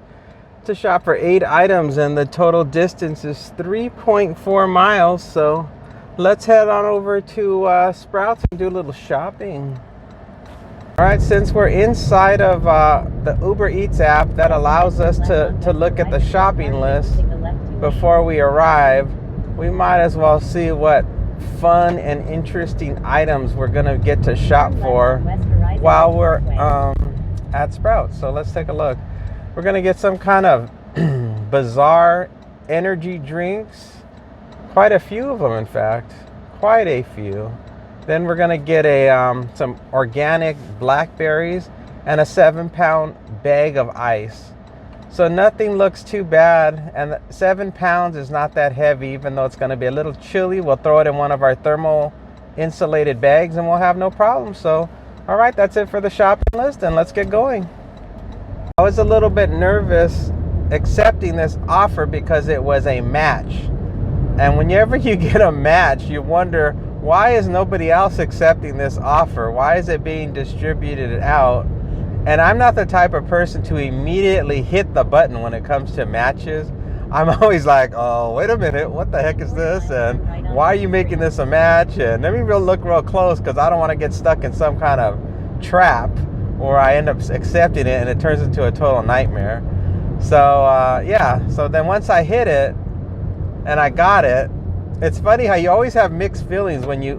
to shop for 8 items, and the total distance is 3.4 miles. So let's head on over to Sprouts and do a little shopping. All right, since we're inside of the UberEats app that allows us to look at the shopping list before we arrive, we might as well see what fun and interesting items we're gonna get to shop for while we're at Sprouts. So let's take a look. We're gonna get some kind of bizarre energy drinks, quite a few of them, in fact, quite a few. Then we're gonna get some organic blackberries and a 7-pound bag of ice. So nothing looks too bad, and 7 pounds is not that heavy, even though it's gonna be a little chilly. We'll throw it in one of our thermal insulated bags and we'll have no problem. So, all right, that's it for the shopping list, and let's get going. I was a little bit nervous accepting this offer because it was a match. And whenever you get a match, you wonder, why is nobody else accepting this offer? Why is it being distributed out? And I'm not the type of person to immediately hit the button when it comes to matches. I'm always like, oh, wait a minute, what the heck is this? And why are you making this a match? And let me look real close, because I don't want to get stuck in some kind of trap where I end up accepting it and it turns into a total nightmare. So yeah, so then once I hit it and I got it, it's funny how you always have mixed feelings when you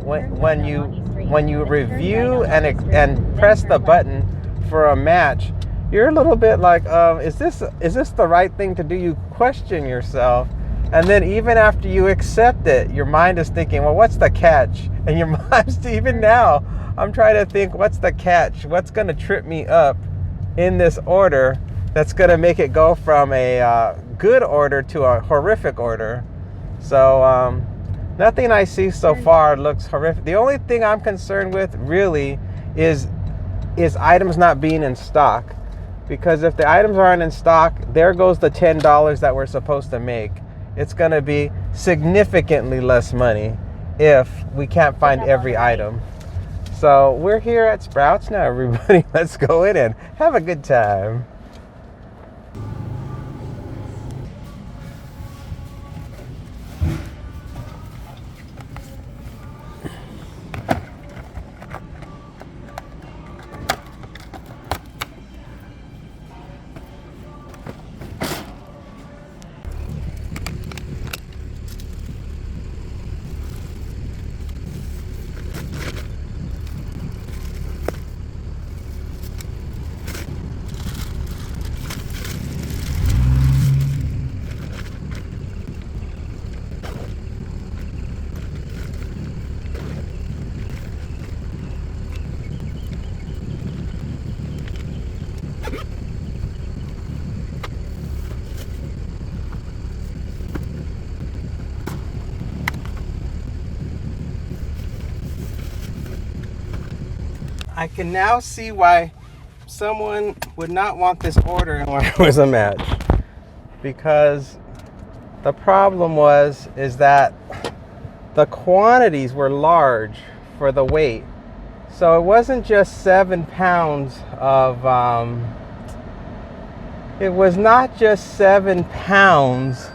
review and press the button for a match. You're a little bit like, is this the right thing to do? You question yourself, and then even after you accept it, your mind is thinking, well, what's the catch? And your mind's, even now, I'm trying to think, what's the catch? What's going to trip me up in this order that's going to make it go from a good order to a horrific order? So nothing I see so far looks horrific. The only thing I'm concerned with really is items not being in stock. Because if the items aren't in stock, there goes the $10 that we're supposed to make. It's going to be significantly less money if we can't find every item. So we're here at Sprouts now, everybody. Let's go in and have a good time. I can now see why someone would not want this order and why it was a match. Because the problem is that the quantities were large for the weight. So it wasn't just 7 pounds of, it was not just 7 pounds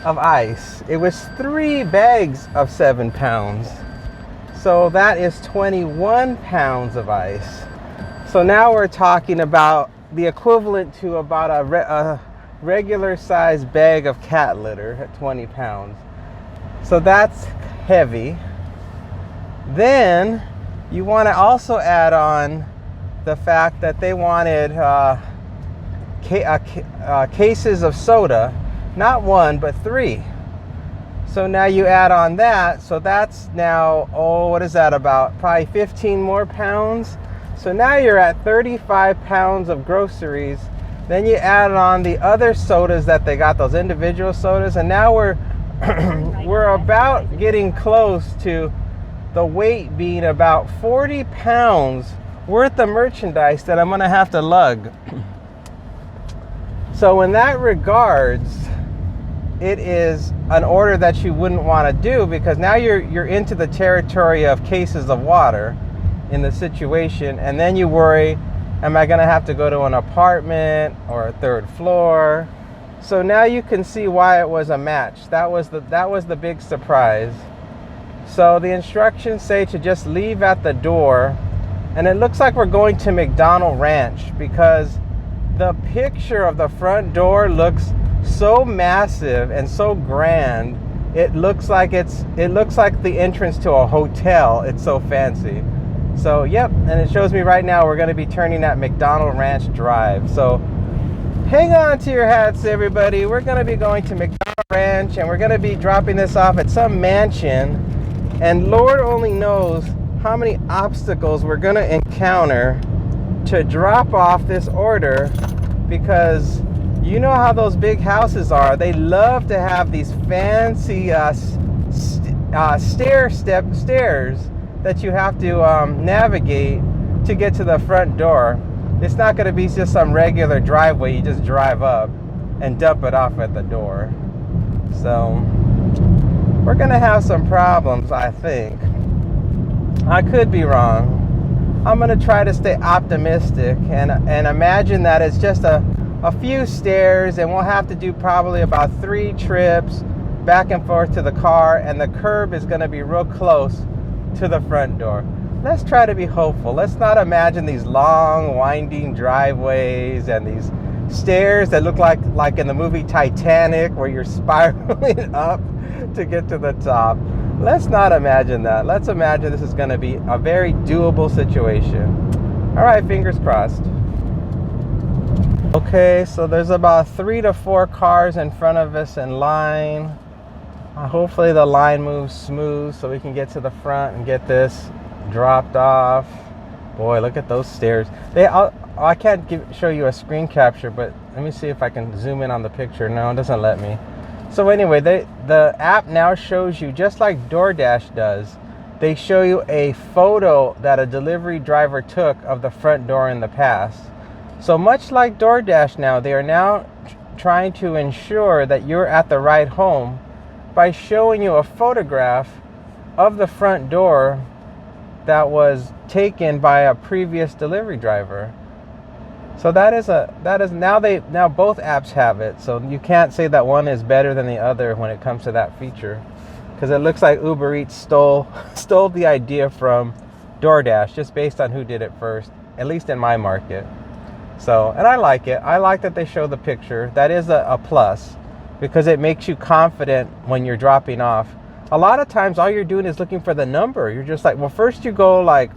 of ice. It was 3 bags of 7 pounds. So that is 21 pounds of ice. So now we're talking about the equivalent to about a regular sized bag of cat litter at 20 pounds. So that's heavy. Then you want to also add on the fact that they wanted cases of soda, not 1, but 3. So now you add on that, so that's now, what is that, about probably 15 more pounds? So now you're at 35 pounds of groceries. Then you add on the other sodas that they got, those individual sodas, and now we're we're about getting close to the weight being about 40 pounds worth of merchandise that I'm gonna have to lug. So in that regards, it is an order that you wouldn't want to do, because now you're into the territory of cases of water in the situation, and then you worry, am I going to have to go to an apartment or a 3rd floor? So now you can see why it was a match. That was the big surprise. So the instructions say to just leave at the door, and it looks like we're going to McDonald Ranch, because the picture of the front door looks so massive and so grand. It looks like the entrance to a hotel. It's so fancy. So yep, and it shows me right now we're going to be turning at McDonald Ranch Drive. So hang on to your hats, everybody. We're going to be going to McDonald Ranch, and we're going to be dropping this off at some mansion, and Lord only knows how many obstacles we're going to encounter to drop off this order, because you know how those big houses are. They love to have these fancy stairs that you have to navigate to get to the front door. It's not going to be just some regular driveway you just drive up and dump it off at the door. So we're going to have some problems, I think. I could be wrong. I'm going to try to stay optimistic and imagine that it's just a few stairs, and we'll have to do probably about 3 trips back and forth to the car, and the curb is going to be real close to the front door. Let's try to be hopeful. Let's not imagine these long winding driveways and these stairs that look like in the movie Titanic, where you're spiraling up to get to the top. Let's not imagine that. Let's imagine this is going to be a very doable situation. All right, fingers crossed. Okay, so there's about 3 to 4 cars in front of us in line. Hopefully the line moves smooth so we can get to the front and get this dropped off. Boy, look at those stairs. I can't show you a screen capture, but let me see if I can zoom in on the picture. No, it doesn't let me. So anyway, the app now shows you, just like Doordash does, they show you a photo that a delivery driver took of the front door in the past. So much like Doordash now, they are now trying to ensure that you're at the right home by showing you a photograph of the front door that was taken by a previous delivery driver. So that is now both apps have it. So you can't say that one is better than the other when it comes to that feature, because it looks like UberEats stole the idea from Doordash just based on who did it first, at least in my market. So, and I like it. I like that they show the picture. That is a plus, because it makes you confident when you're dropping off. A lot of times all you're doing is looking for the number. You're just like, well, first you go like,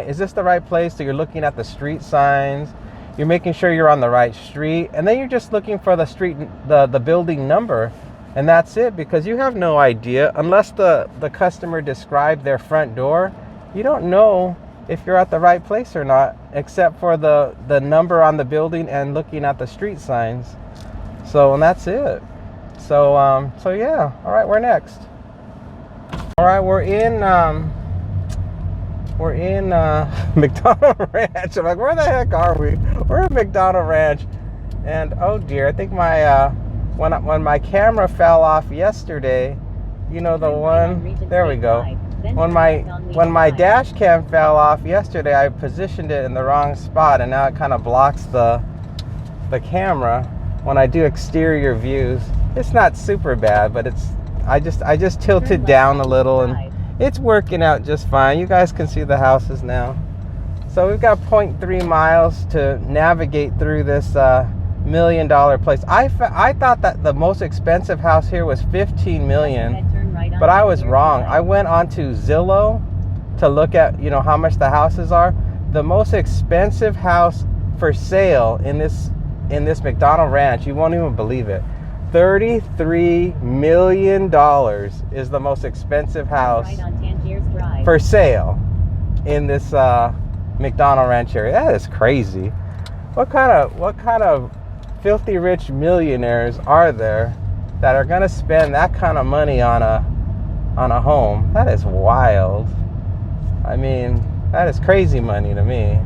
is this the right place? So you're looking at the street signs. You're making sure you're on the right street. And then you're just looking for the street, the building number. And that's it, because you have no idea. Unless the customer described their front door, you don't know if you're at the right place or not, except for the number on the building and looking at the street signs. So, and that's it. So yeah. All right, we're next. All right, we're in McDonald Ranch. I'm like, where the heck are we? We're at McDonald Ranch, and oh dear, I think my when my camera fell off yesterday, you know, the one, there we go. When my dash cam fell off yesterday, I positioned it in the wrong spot, and now it kind of blocks the camera when I do exterior views. It's not super bad, but I just tilted down a little, and it's working out just fine. You guys can see the houses now. So we've got 0.3 miles to navigate through this $1 million place. I thought that the most expensive house here was $15 million, but I was wrong. I went onto Zillow to look at, you know, how much the houses are. The most expensive house for sale in this McDonald Ranch, you won't even believe it, $33 million is the most expensive house for sale in this McDonald Ranch area. That is crazy. What kind of filthy rich millionaires are there that are gonna spend that kind of money on a home? That is wild. I mean, that is crazy money to me.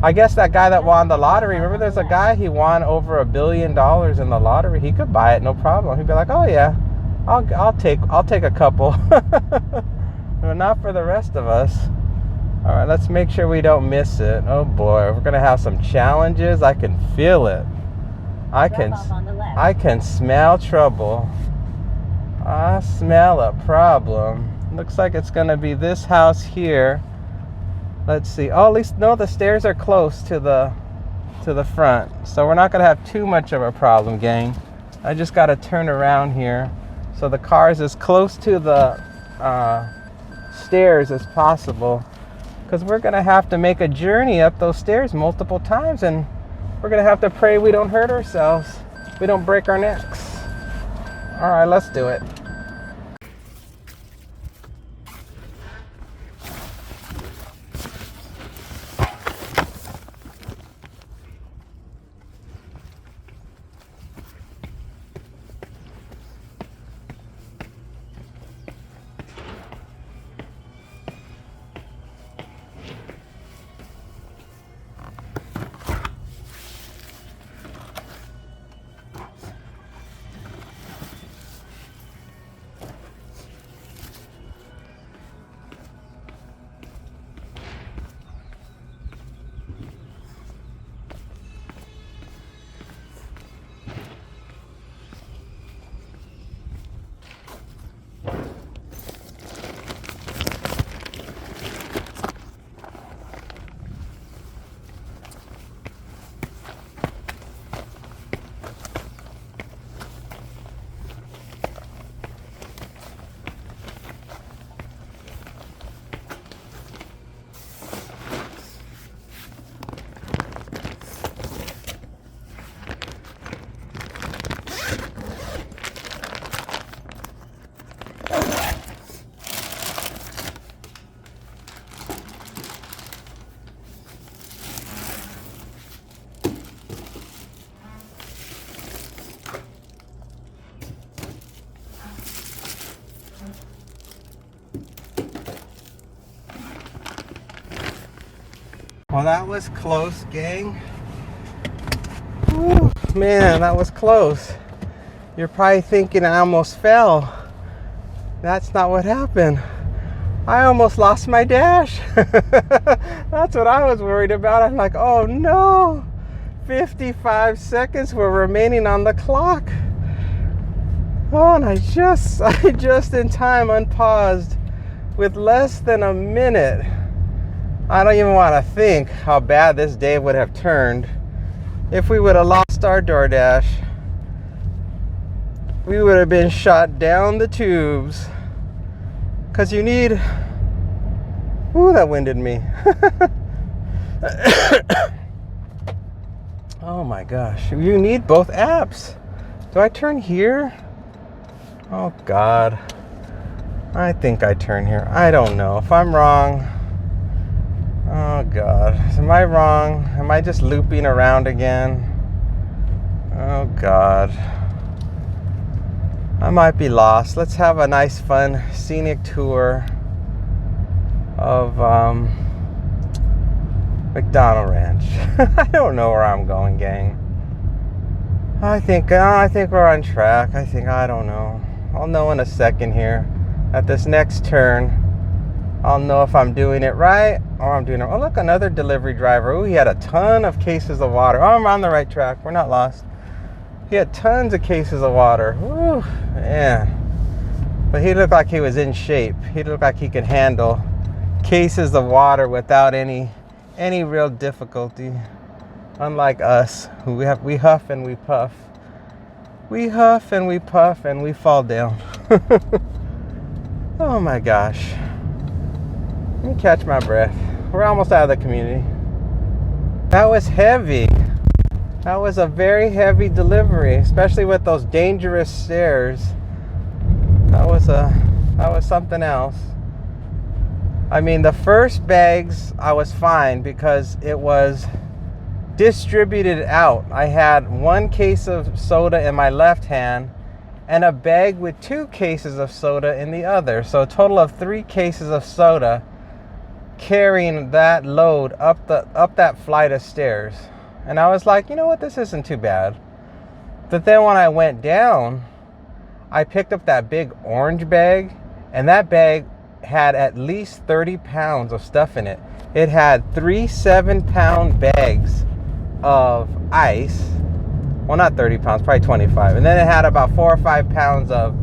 I guess that guy that won the lottery, remember there's a guy, he won over $1 billion in the lottery. He could buy it, no problem. He'd be like, oh yeah, I'll take a couple. But not for the rest of us. All right, let's make sure we don't miss it. Oh boy, we're gonna have some challenges. I can feel it. I can smell trouble. I smell a problem. Looks like it's gonna be this house here. Let's see. Oh, at least, no, the stairs are close to the front. So we're not going to have too much of a problem, gang. I just got to turn around here so the car is as close to the stairs as possible, because we're going to have to make a journey up those stairs multiple times, and we're going to have to pray we don't hurt ourselves, we don't break our necks. All right, let's do it. Well, that was close, gang. Whew, man, that was close. You're probably thinking I almost fell. That's not what happened. I almost lost my dash. That's what I was worried about. I'm like, oh no, 55 seconds were remaining on the clock. Oh, and I just in time unpaused with less than a minute. I don't even want to think how bad this day would have turned if we would have lost our Doordash. We would have been shot down the tubes. Because you need... Ooh, that winded me. Oh my gosh. You need both apps. Do I turn here? Oh God. I think I turn here. I don't know. If I'm wrong... Oh God. Am I wrong? Am I just looping around again? Oh God. I might be lost. Let's have a nice, fun, scenic tour of McDonald Ranch. I don't know where I'm going, gang. I think we're on track. I don't know. I'll know in a second here. At this next turn, I'll know if I'm doing it right or I'm doing it. Oh, look, another delivery driver. Oh, he had a ton of cases of water. Oh, I'm on the right track. We're not lost. He had tons of cases of water. Ooh, man. But he looked like he was in shape. He looked like he could handle cases of water without any real difficulty. Unlike us, who we huff and we puff. We huff and we puff and we fall down. Oh my gosh. Let me catch my breath. We're almost out of the community. That was heavy. That was a very heavy delivery, especially with those dangerous stairs. That was something else. I mean, the first bags, I was fine because it was distributed out. I had one case of soda in my left hand and a bag with 2 cases of soda in the other. So a total of 3 cases of soda carrying that load up that flight of stairs. And I was like, you know what, this isn't too bad. But then when I went down, I picked up that big orange bag, and that bag had at least 30 pounds of stuff in it. It had 3 7-pound bags of ice. Well, not 30 pounds, probably 25. And then it had about 4 or 5 pounds of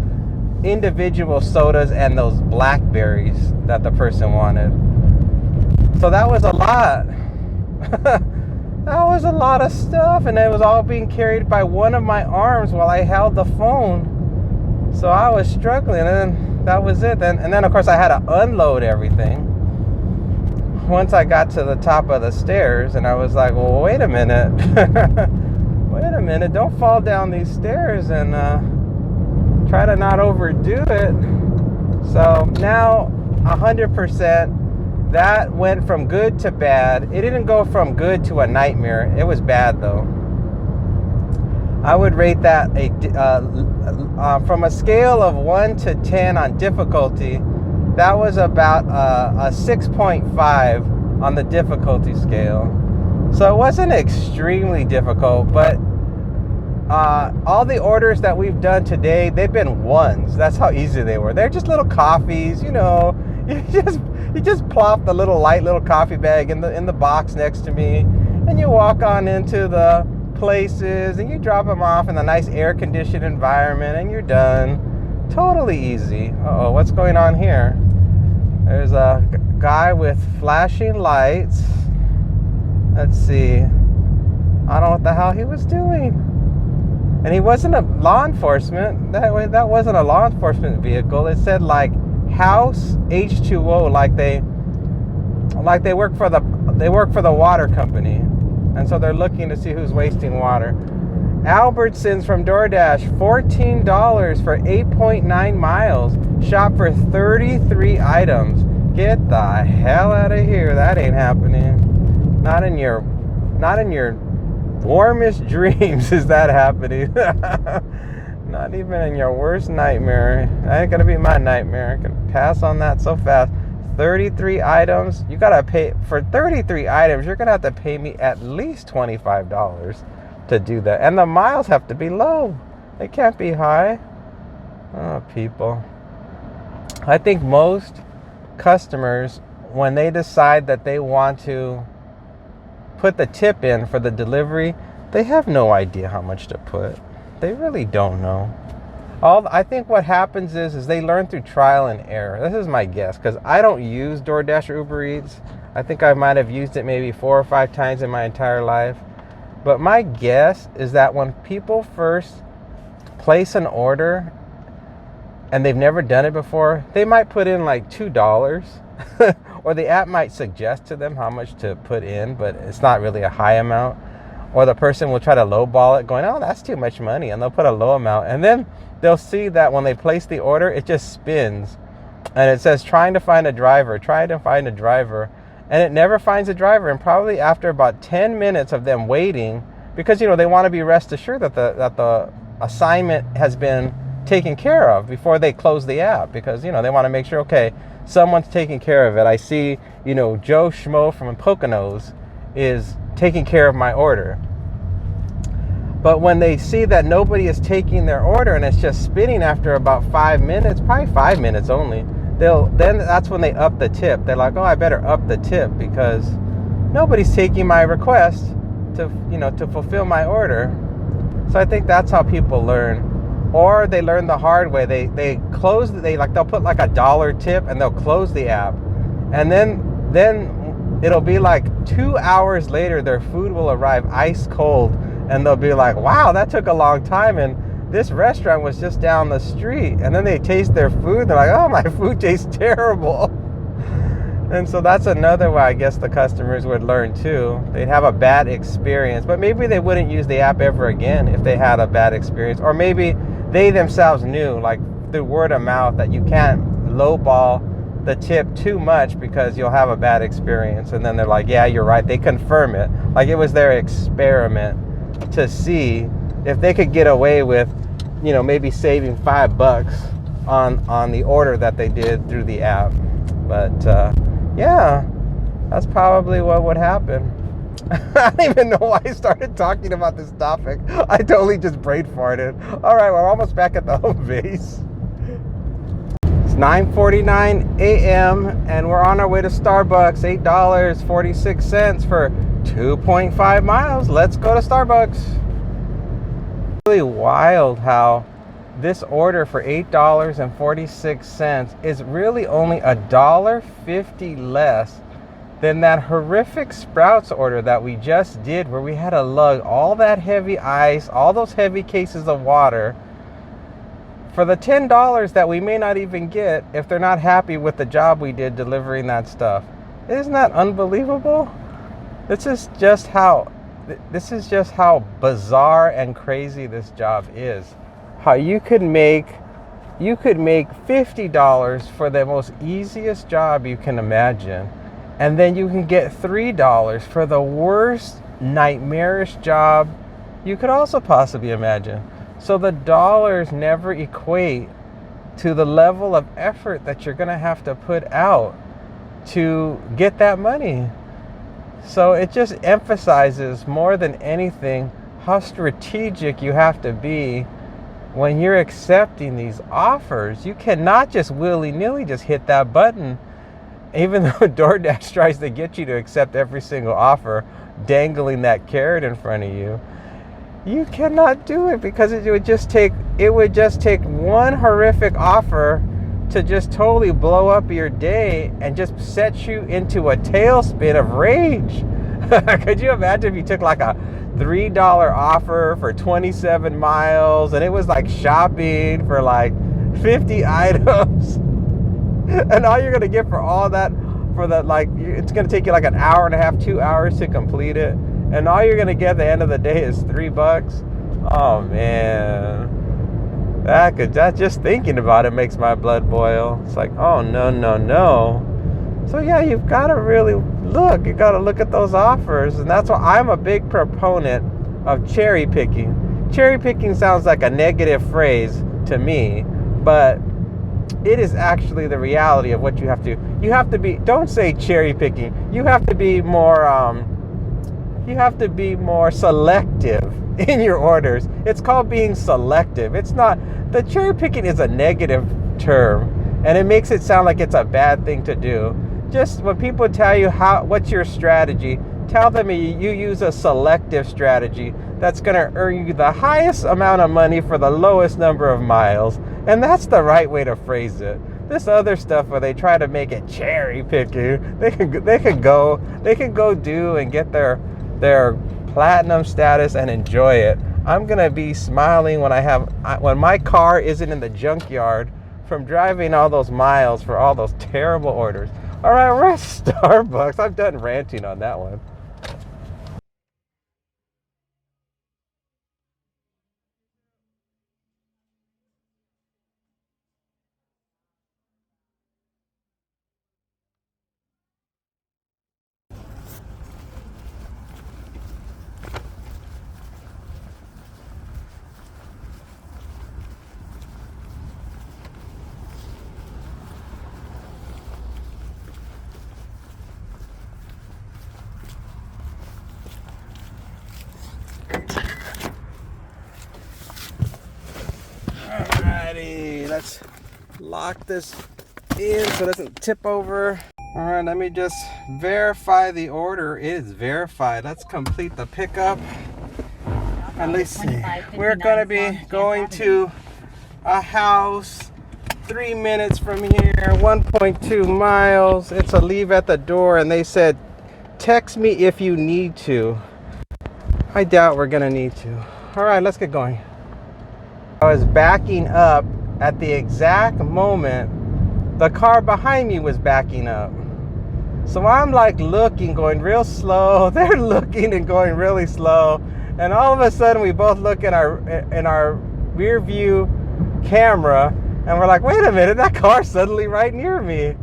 individual sodas and those blackberries that the person wanted. So that was a lot. That was a lot of stuff, and it was all being carried by one of my arms while I held the phone. So I was struggling, and then that was it. And then of course I had to unload everything once I got to the top of the stairs, and I was like, well, wait a minute. Wait a minute, don't fall down these stairs, and try to not overdo it. So now 100%. That went from good to bad. It didn't go from good to a nightmare. It was bad though. I would rate that from a scale of 1 to 10 on difficulty. That was about a 6.5 on the difficulty scale. So it wasn't extremely difficult, but all the orders that we've done today, they've been ones. That's how easy they were. They're just little coffees, you know. You just plop the light little coffee bag in the box next to me, and you walk on into the places, and you drop them off in a nice air-conditioned environment, and you're done. Totally easy. Uh-oh, what's going on here? There's a guy with flashing lights. Let's see. I don't know what the hell he was doing. And he wasn't a law enforcement. That wasn't a law enforcement vehicle. It said like House H2O, like they work for the water company, and so they're looking to see who's wasting water. Albertsons from Doordash, $14 for 8.9 miles. Shop for 33 items. Get the hell out of here. That ain't happening. Not in your warmest dreams is that happening. Not even in your worst nightmare. That ain't gonna be my nightmare. I can pass on that so fast. 33 items. You gotta pay for 33 items. You're gonna have to pay me at least $25 to do that. And the miles have to be low. They can't be high. Oh, people. I think most customers, when they decide that they want to put the tip in for the delivery, they have no idea how much to put. They really don't know. I think what happens is they learn through trial and error. This is my guess, because I don't use Doordash or Uber Eats. I think I might have used it maybe 4 or 5 times in my entire life. But my guess is that when people first place an order and they've never done it before, they might put in like $2 or the app might suggest to them how much to put in, but it's not really a high amount. Or the person will try to lowball it going, oh, that's too much money, and they'll put a low amount. And then they'll see that when they place the order, it just spins. And it says, trying to find a driver, And it never finds a driver. And probably after about 10 minutes of them waiting, because, they want to be rest assured that the assignment has been taken care of before they close the app. Because, they want to make sure, okay, someone's taking care of it. I see, Joe Schmo from Poconos is taking care of my order. But when they see that nobody is taking their order and it's just spinning after about 5 minutes, probably 5 minutes only, then that's when they up the tip. They're like, oh, I better up the tip because nobody's taking my request to fulfill my order. So I think that's how people learn. Or they learn the hard way. They'll put like $1 tip and they'll close the app. And then it'll be like 2 hours later, their food will arrive ice cold. And they'll be like, wow, that took a long time. And this restaurant was just down the street. And then they taste their food. They're like, oh, my food tastes terrible. And so that's another way I guess the customers would learn too. They'd have a bad experience. But maybe they wouldn't use the app ever again if they had a bad experience. Or maybe they themselves knew, like through word of mouth, that you can't lowball the tip too much because you'll have a bad experience. And then they're like, yeah, you're right. They confirm it. Like it was their experiment to see if they could get away with, maybe saving $5 on the order that they did through the app. But yeah, that's probably what would happen. I don't even know why I started talking about this topic. I totally just brain farted. All right, we're almost back at the home base. It's 9:49 a.m. and we're on our way to Starbucks. $8.46 for 2.5 miles. Let's go to Starbucks. Really wild how this order for $8.46 is really only $1.50 less than that horrific Sprouts order that we just did, where we had to lug all that heavy ice, all those heavy cases of water for the $10 that we may not even get if they're not happy with the job we did delivering that stuff. Isn't that unbelievable? This is just how bizarre and crazy this job is. How you could make $50 for the most easiest job you can imagine, and then you can get $3 for the worst nightmarish job you could also possibly imagine. So the dollars never equate to the level of effort that you're going to have to put out to get that money. So it just emphasizes more than anything how strategic you have to be when you're accepting these offers. You cannot just willy-nilly just hit that button, even though DoorDash tries to get you to accept every single offer, dangling that carrot in front of you. You cannot do it because it would just take one horrific offer to just totally blow up your day and just set you into a tailspin of rage. Could you imagine if you took like a $3 offer for 27 miles and it was like shopping for like 50 items, and all you're gonna get for all that, for that, like it's gonna take you like an hour and a half, 2 hours to complete it, and all you're gonna get at the end of the day is $3. Oh man, that just thinking about it makes my blood boil. It's like, oh no. So yeah, you've got to really look. You got to look at those offers, and that's why I'm a big proponent of cherry picking. Cherry picking sounds like a negative phrase to me, but it is actually the reality of what you have to. You have to be. Don't say cherry picking. You have to be more. You have to be more selective in your orders. It's called being selective. It's not. The cherry picking is a negative term. And it makes it sound like it's a bad thing to do. Just when people tell you what's your strategy, tell them you use a selective strategy that's going to earn you the highest amount of money for the lowest number of miles. And that's the right way to phrase it. This other stuff where they try to make it cherry picking, they can go do and get their platinum status and enjoy it. I'm gonna be smiling when my car isn't in the junkyard from driving all those miles for all those terrible orders. All right, we're at Starbucks. I'm done ranting on that one. Alrighty, let's lock this in so it doesn't tip over. All right, let me just verify the order. It is verified. Let's complete the pickup. And let's see. We're gonna be going to a house 3 minutes from here, 1.2 miles. It's a leave at the door, and they said, text me if you need to. I doubt we're gonna need to. All right, let's get going. I was backing up at the exact moment the car behind me was backing up. So I'm like looking, going real slow. They're looking and going really slow. And all of a sudden we both look in our rear view camera and we're like, wait a minute, that car's suddenly right near me.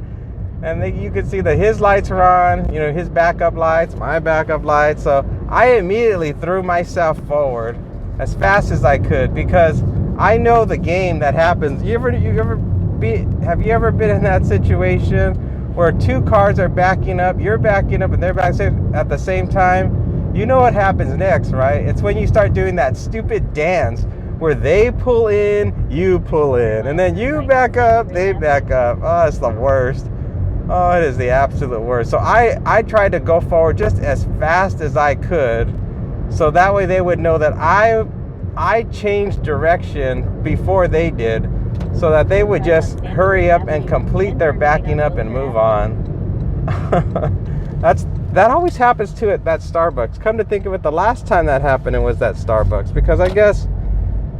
And then you could see that his lights were on, his backup lights, my backup lights. So I immediately threw myself forward as fast as I could because I know the game that happens. Have you ever been in that situation where two cars are backing up, you're backing up and they're backing at the same time? You know what happens next, right? It's when you start doing that stupid dance where they pull in, you pull in, and then you back up, they back up. Oh, it's the worst. Oh, it is the absolute worst. So I tried to go forward just as fast as I could so that way they would know that I changed direction before they did so that they would just hurry up and complete their backing up and move on. That always happens too at that Starbucks. Come to think of it, the last time that happened it was that Starbucks because I guess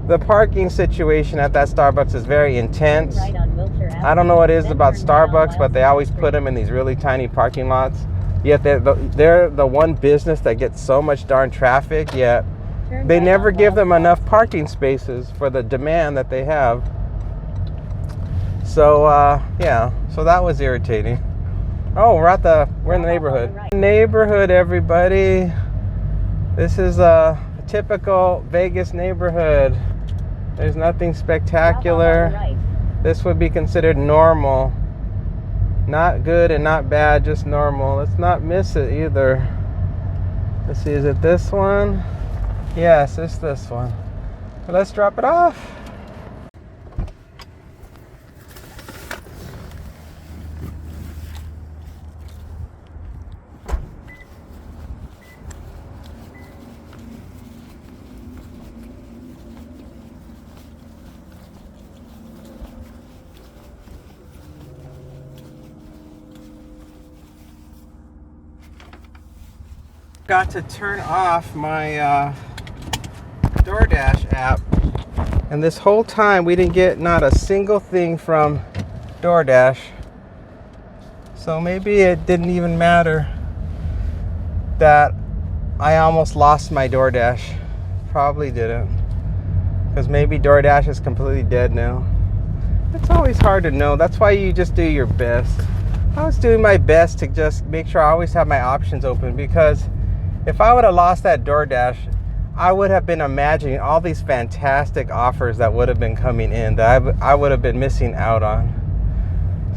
the parking situation at that Starbucks is very intense. I don't know what it is about Starbucks, but they always put them in these really tiny parking lots. Yet they're the one business that gets so much darn traffic, yet they never give them enough parking spaces for the demand that they have. So yeah, so that was irritating. Oh, we're in the neighborhood. Neighborhood, everybody. This is a typical Vegas neighborhood. There's nothing spectacular. This would be considered normal. Not good and not bad, just normal. Let's not miss it either. Let's see, is it this one? Yes, it's this one. But let's drop it off. Got to turn off my Doordash app, and this whole time we didn't get not a single thing from Doordash. So maybe it didn't even matter that I almost lost my Doordash. Probably didn't, because maybe Doordash is completely dead now. It's always hard to know. That's why you just do your best. I was doing my best to just make sure I always have my options open, because if I would have lost that Doordash, I would have been imagining all these fantastic offers that would have been coming in that I would have been missing out on.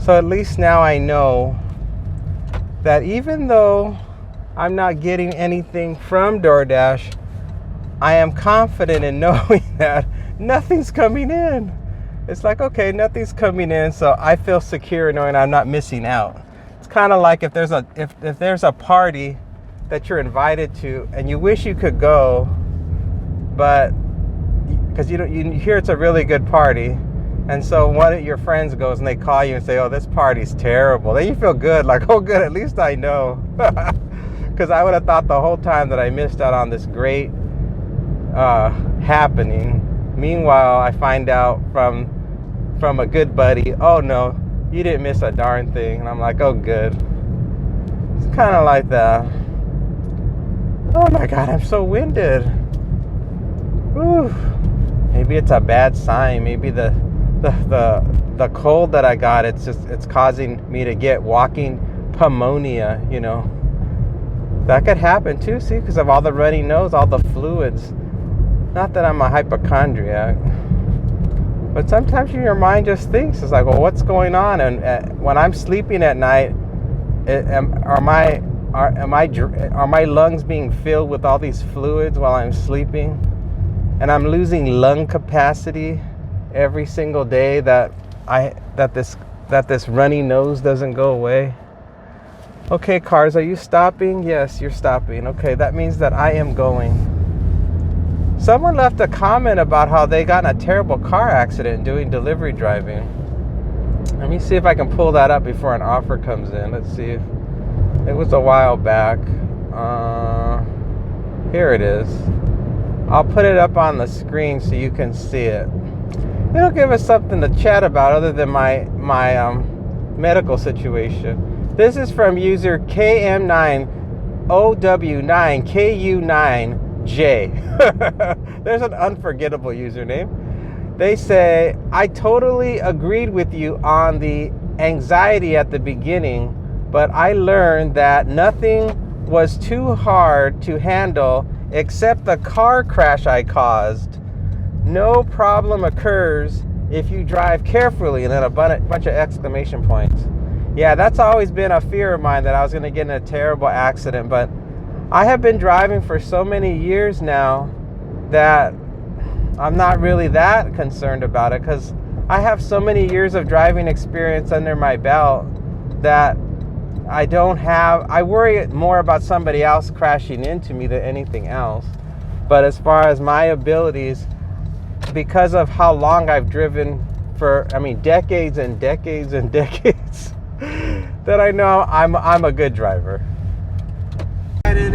So at least now I know that even though I'm not getting anything from Doordash, I am confident in knowing that nothing's coming in. It's like, okay, nothing's coming in, so I feel secure knowing I'm not missing out. It's kind of like if there's a party that you're invited to and you wish you could go, but because you hear it's a really good party, and so one of your friends goes and they call you and say, oh, this party's terrible. Then you feel good, like, oh good, at least I know. Because I would have thought the whole time that I missed out on this great happening. Meanwhile, I find out from a good buddy, oh no, you didn't miss a darn thing. And I'm like, oh good. It's kind of like that. Oh my God, I'm so winded. Whew. Maybe it's a bad sign. Maybe the cold that I got, it's causing me to get walking pneumonia, you know. That could happen too, see, because of all the runny nose, all the fluids. Not that I'm a hypochondriac, but sometimes your mind just thinks, it's like, well, what's going on? And when I'm sleeping at night, are my lungs being filled with all these fluids while I'm sleeping? And I'm losing lung capacity every single day that this runny nose doesn't go away. Okay, cars, are you stopping? Yes, you're stopping. Okay, that means that I am going. Someone left a comment about how they got in a terrible car accident doing delivery driving. Let me see if I can pull that up before an offer comes in. Let's see. It was a while back. Here it is. I'll put it up on the screen so you can see it. It'll give us something to chat about other than my medical situation. This is from user KM9OW9KU9J. There's an unforgettable username. They say, I totally agreed with you on the anxiety at the beginning, but I learned that nothing was too hard to handle except the car crash I caused. No problem occurs if you drive carefully, and then a bunch of exclamation points. Yeah, that's always been a fear of mine, that I was going to get in a terrible accident, but I have been driving for so many years now that I'm not really that concerned about it, because I have so many years of driving experience under my belt that I worry more about somebody else crashing into me than anything else. But as far as my abilities, because of how long I've driven for, decades and decades and decades, that I know I'm a good driver. It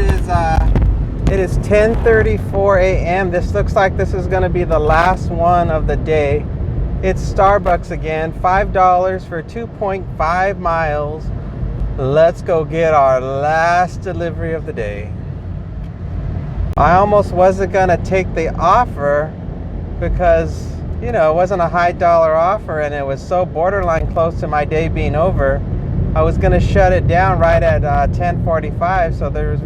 is 10:34 a.m. This looks like this is going to be the last one of the day. It's Starbucks again, $5 for 2.5 miles. Let's go get our last delivery of the day. I almost wasn't going to take the offer because, it wasn't a high dollar offer and it was so borderline close to my day being over. I was going to shut it down right at 10:45, so there was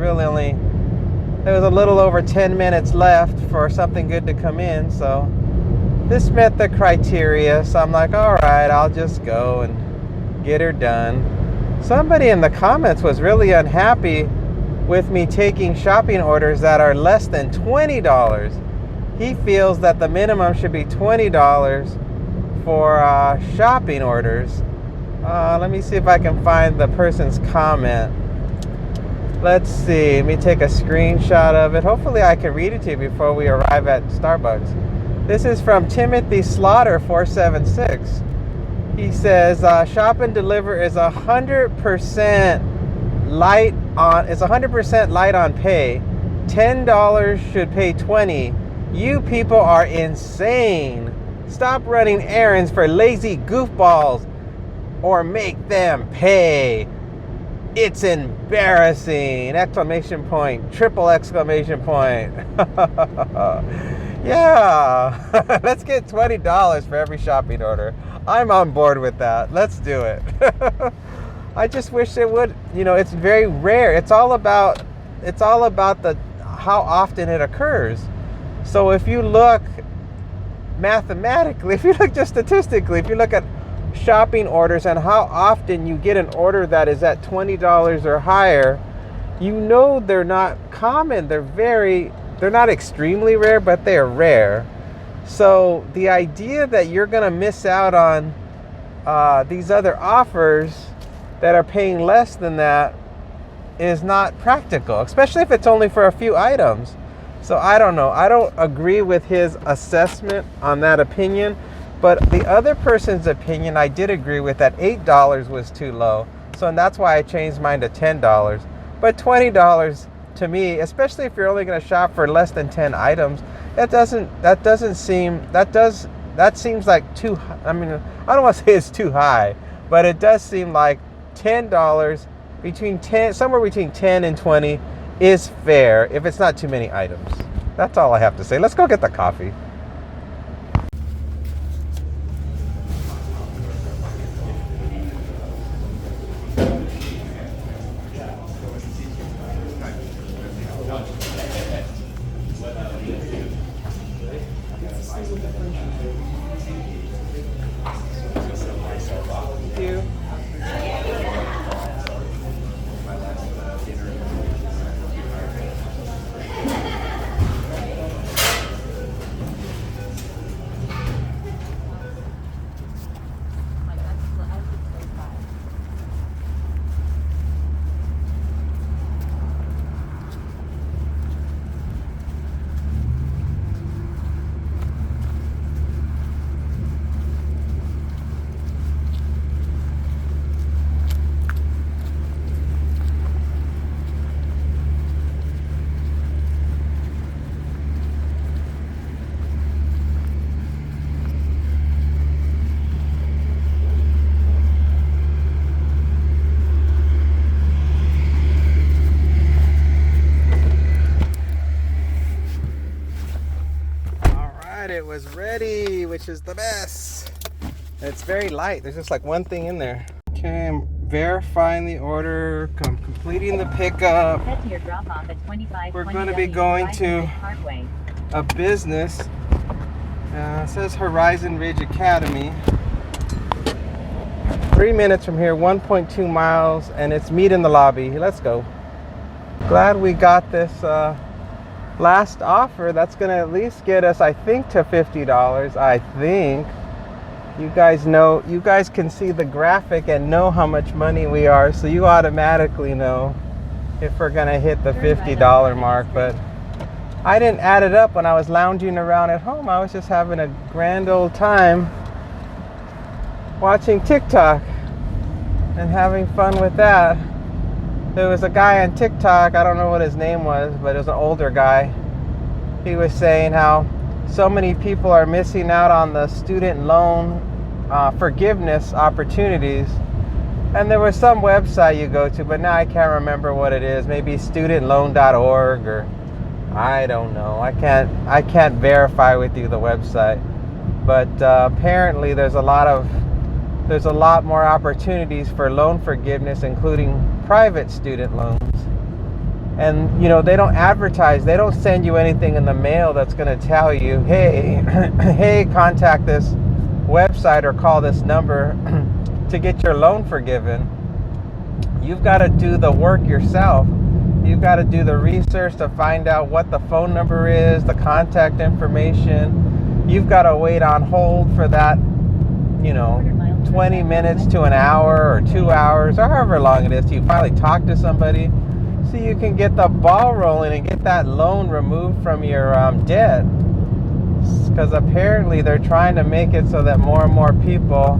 a little over 10 minutes left for something good to come in. So this met the criteria, so I'm like, all right, I'll just go and get her done. Somebody in the comments was really unhappy with me taking shopping orders that are less than $20. He feels that the minimum should be $20 for shopping orders. Let me see if I can find the person's comment. Let's see. Let me take a screenshot of it. Hopefully I can read it to you before we arrive at Starbucks. This is from Timothy Slaughter 476. He says, shop and deliver is 100% light on. It's 100% light on pay. $10 should pay $20. You people are insane. Stop running errands for lazy goofballs, or make them pay. It's embarrassing! Exclamation point, triple exclamation point. Yeah, let's get $20 for every shopping order. I'm on board with that. Let's do it. I just wish it would. It's very rare. It's all about how often it occurs. So if you look mathematically, if you look just statistically, if you look at shopping orders and how often you get an order that is at $20 or higher, they're not common. They're not extremely rare, but they're rare. So the idea that you're going to miss out on these other offers that are paying less than that is not practical, especially if it's only for a few items. So I don't know. I don't agree with his assessment on that opinion, but the other person's opinion I did agree with, that $8 was too low. So and that's why I changed mine to $10. But $20 to me, especially if you're only going to shop for less than 10 items, that seems like too, I mean, I don't want to say it's too high, but it does seem like $10, somewhere between 10 and 20 is fair if it's not too many items. That's all I have to say. Let's go get the coffee. It was ready, which is the best. It's very light. There's just like one thing in there. Okay, I'm verifying the order. I'm completing the pickup. Head to your drop off at 25. We're going to be going to a business. It says Horizon Ridge Academy. 3 minutes from here, 1.2 miles, and it's meet in the lobby. Let's go. Glad we got this last offer. That's gonna at least get us, I think, to $50. I think you guys can see the graphic and know how much money we are, so you automatically know if we're gonna hit the $50 mark. But I didn't add it up when I was lounging around at home. I was just having a grand old time watching TikTok and having fun with that. There was a guy on TikTok, I don't know what his name was, but it was an older guy. He was saying how so many people are missing out on the student loan forgiveness opportunities. And there was some website you go to, but now I can't remember what it is. Maybe studentloan.org, or I don't know. I can't verify with you the website. But apparently there's a lot more opportunities for loan forgiveness, including private student loans. And they don't advertise, they don't send you anything in the mail that's going to tell you, hey, contact this website or call this number to get your loan forgiven. You've got to do the work yourself. You've got to do the research to find out what the phone number is, the contact information. You've got to wait on hold for that 20 minutes to an hour or 2 hours or however long it is till you finally talk to somebody, so you can get the ball rolling and get that loan removed from your debt. Because apparently they're trying to make it so that more and more people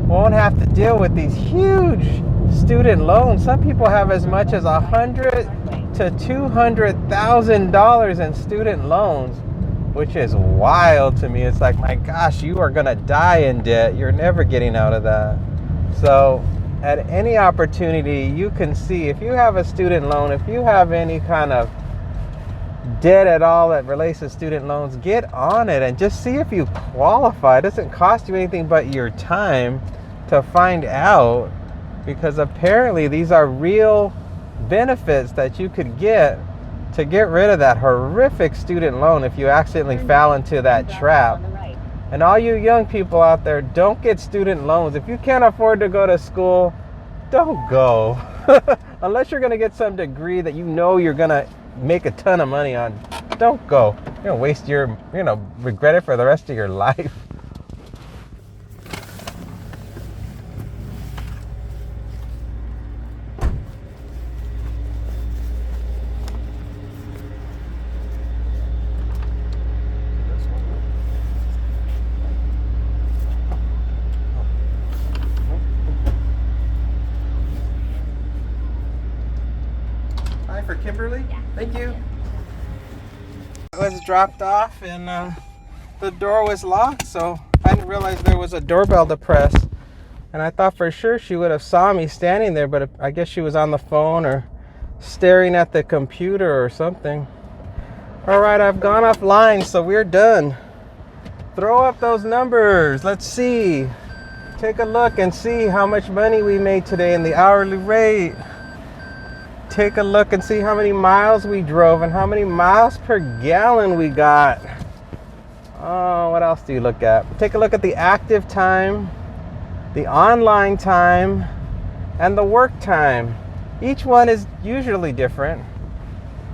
won't have to deal with these huge student loans. Some people have as much as $100,000 to $200,000 in student loans, which is wild to me. It's like, my gosh, you are gonna die in debt. You're never getting out of that. So at any opportunity you can see, if you have a student loan, if you have any kind of debt at all that relates to student loans, get on it and just see if you qualify. It doesn't cost you anything but your time to find out, because apparently these are real benefits that you could get to get rid of that horrific student loan if you accidentally fell into that trap. And all you young people out there, don't get student loans. If you can't afford to go to school, don't go. Unless you're going to get some degree that you're going to make a ton of money on. don't go. You're gonna waste your, regret it for the rest of your life. Hi, for Kimberly. Yeah. Thank you. I was dropped off and the door was locked, so I didn't realize there was a doorbell to press. And I thought for sure she would have saw me standing there, but I guess she was on the phone or staring at the computer or something. All right, I've gone offline, so we're done. Throw up those numbers. Let's see. Take a look and see how much money we made today in the hourly rate. Take a look and see how many miles we drove and how many miles per gallon we got. Oh, what else do you look at? Take a look at the active time, the online time, and the work time. Each one is usually different.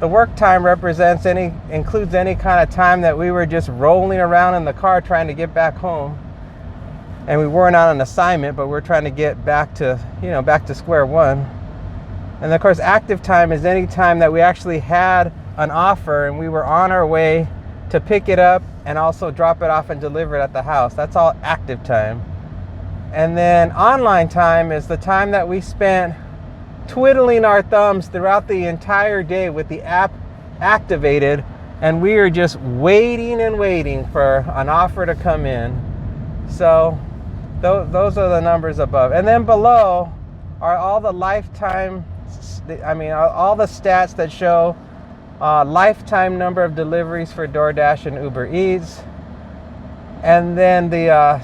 The work time includes any kind of time that we were just rolling around in the car trying to get back home. And we weren't on an assignment, but we're trying to get back to square one. And of course, active time is any time that we actually had an offer and we were on our way to pick it up and also drop it off and deliver it at the house. That's all active time. And then online time is the time that we spent twiddling our thumbs throughout the entire day with the app activated, and we are just waiting and waiting for an offer to come in. So those are the numbers above. And then below are all the lifetime, all the stats that show lifetime number of deliveries for Doordash and UberEats. And then the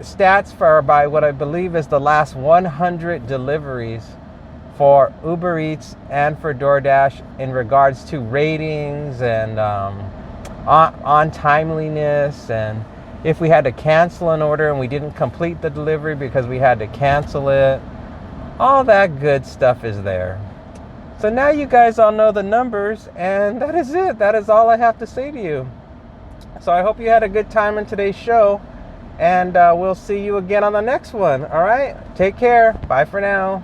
stats by what I believe is the last 100 deliveries for UberEats and for Doordash in regards to ratings and on timeliness, and if we had to cancel an order and we didn't complete the delivery because we had to cancel it. All that good stuff is there. So now you guys all know the numbers, and that is it. That is all I have to say to you. So I hope you had a good time in today's show, and we'll see you again on the next one. All right? Take care. Bye for now.